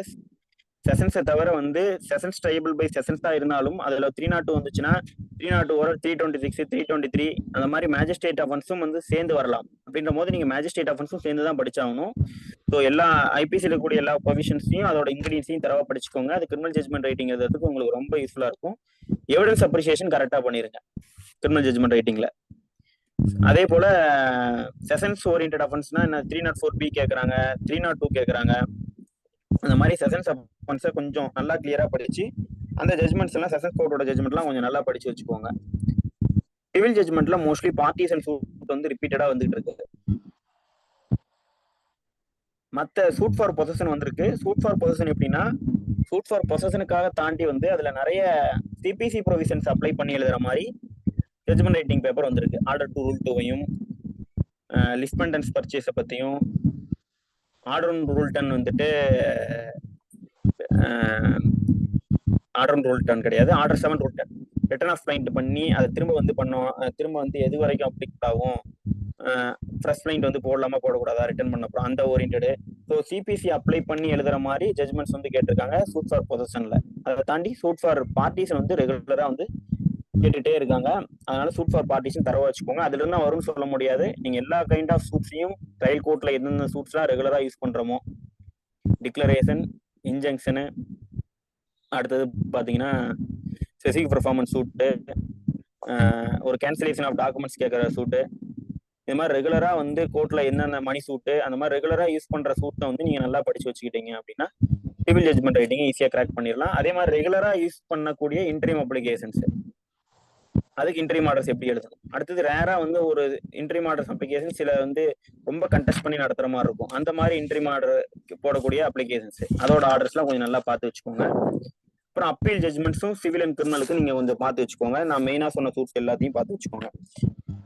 செஷன்ஸை தவிர வந்து செஷன்ஸ் ட்ரைபிள் பை செஷன்ஸ் தான் இருந்தாலும் அதில் 302 வந்துச்சுன்னா 302 ஒரு 326 323 அந்த மாதிரி மேஜிஸ்ட்ரேட் அஃபென்ஸும் வந்து சேர்ந்து வரலாம். அப்படின்ற போது நீங்கள் மேஜிஸ்ட்ரேட் அஃபென்ஸும் சேர்ந்து தான் படிச்சாகணும். ஸோ எல்லா ஐபிசியில் இருக்கக்கூடிய எல்லா ப்ரொவிஷன்ஸையும் அதோட இன்கிரீடியன்ஸையும் தரவா படிச்சுக்கோங்க. அது கிரிமினல் ஜட்மெண்ட் ரைட்டிங் எழுதுறதுக்கு உங்களுக்கு ரொம்ப யூஸ்ஃபுல்லாக இருக்கும். எவிடன்ஸ் அப்ரிசியேஷன் கரெக்டாக பண்ணிருங்க கிரிமினல் ஜட்மெண்ட் ரைட்டிங்ல. அதே போல செஷன்ஸ் ஓரியன்ட் அஃபென்ஸ்னா என்ன 304B கேட்குறாங்க, 302 கேட்குறாங்க. அந்த மாதிரி செஷன்ஸ் அஃபென்ஸை கொஞ்சம் நல்லா கிளியரா படிச்சு அந்த ஜட்மெண்ட்ஸ் எல்லாம் செஷன்ஸ் கோர்ட்டோட ஜட்மெண்ட்லாம் கொஞ்சம் நல்லா படிச்சு வச்சுக்கோங்க. சிவில் ஜட்மெண்ட்ல மோஸ்ட்லி பார்ட்டிஸ் அண்ட் சூட் வந்து ரிப்பீட்டடா வந்துட்டு இருக்கு. மற்ற சூட் ஃபார் பொசஷன் வந்திருக்கு. சூட் ஃபார் பொசஷன் எப்படின்னா சூட் ஃபார் பொசஷனுக்காக தாண்டி வந்து அதுல நிறைய சிபிசி ப்ரொவிஷன்ஸ் அப்ளை பண்ணி எழுதுற மாதிரி ஜட்மெண்ட் ரைட்டிங் பேப்பர் வந்திருக்கு. ஆர்டர் டு ரூல் 2வையும் லிஸ்பெண்டன்ஸ் பர்ச்சேஸை பத்தியும், ஆர்டர் ரூல் 10 வந்துட்டு ஆர்டர் ரூல் 10 கிடையாது, order 7 rule 10 return of plaint பண்ணி அதை திரும்ப வந்து பண்ணோம், திரும்ப வந்து எது வரைக்கும் அப்ளிக் ஆகும், ஃப்ரெஷ் கிளைண்ட் வந்து போடலாமா போடக்கூடாதா ரிட்டர்ன் பண்ணப்போ அந்த ஓரியன்டு. ஸோ சிபிசி அப்ளை பண்ணி எழுதுற மாதிரி ஜட்மெண்ட்ஸ் வந்து கேட்டிருக்காங்க சூட் ஃபார் பொசஷன்ல. அதை தாண்டி சூட் ஃபார் பார்ட்டிஸ் வந்து ரெகுலரா வந்து கேட்டுட்டே இருக்காங்க. அதனால சூட் ஃபார் பார்ட்டிஸும் தரவா வச்சுக்கோங்க. அதுல இருந்தா வரும்னு சொல்ல முடியாது. நீங்க எல்லா கைண்ட் ஆஃப் சூட்ஸையும் ட்ரையல் கோர்ட்ல எந்தெந்த சூட்ஸ்லாம் ரெகுலரா யூஸ் பண்றோமோ, டிக்ளரேஷன், இன்ஜங்ஷனு, அடுத்தது பாத்தீங்கன்னா ஸ்பெசிஃபிக் பெர்ஃபார்மன்ஸ் சூட்டு, ஒரு கேன்சலேஷன் ஆஃப் டாக்குமெண்ட்ஸ் கேட்குற சூட்டு, இது மாதிரி ரெகுலரா வந்து கோர்ட்ல என்னென்ன மணி சூட்டு அந்த மாதிரி ரெகுலரா யூஸ் பண்ற சூட்டை வந்து நீங்க நல்லா படிச்சு வச்சுக்கிட்டீங்க அப்படின்னா சிவில் ஜட்மெண்ட் ரைட்டிங் ஈஸியா கிராக் பண்ணிடலாம். அதே மாதிரி ரெகுலரா யூஸ் பண்ணக்கூடிய இன்ட்ரீம் அப்ளிகேஷன்ஸ், அதுக்கு இன்ட்ரீம் ஆர்டர்ஸ் எப்படி எழுதணும். அடுத்தது ரேரா வந்து ஒரு இன்ட்ரீம் ஆர்டர்ஸ் அப்ளிகேஷன் சில வந்து ரொம்ப கண்டெஸ்ட் பண்ணி நடத்துற மாதிரி இருக்கும். அந்த மாதிரி இன்ட்ரீம் ஆர்டர் போடக்கூடிய அப்ளிகேஷன்ஸ் அதோட ஆர்டர்ஸ்லாம் கொஞ்சம் நல்லா பார்த்து வச்சுக்கோங்க. அப்புறம் அப்பீல் ஜட்மெண்ட்ஸும் சிவில் அண்ட் கிரிமினலுக்கு நீங்க கொஞ்சம் பார்த்து வச்சுக்கோங்க. நான் மெயினா சொன்ன சூட்ஸ் எல்லாத்தையும் பார்த்து வச்சுக்கோங்க.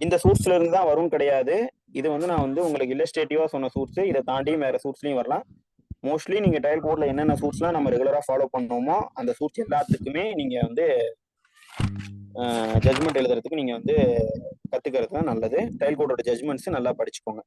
இந்த சூட்ஸ்ல இருந்து தான் வரும் கிடையாது. இது வந்து நான் வந்து உங்களுக்கு இல்லஸ்ட்ரேட்டிவா சொன்ன சூட்ஸ். இதை தாண்டியும் வேற சூட்ஸ்லயும் வரலாம். மோஸ்ட்லி நீங்க ட்ரையல் கோர்ட்ல என்னென்ன சூட்ஸ்லாம் நம்ம ரெகுலரா ஃபாலோ பண்ணுவோமோ அந்த சூட்ஸ் எல்லாத்துக்குமே நீங்க வந்து ஜட்மெண்ட் எழுதுறதுக்கு நீங்க வந்து கத்துக்கிறது தான் நல்லது. ட்ரையல் கோர்ட்டோட ஜட்மெண்ட்ஸ் நல்லா படிச்சுக்கோங்க.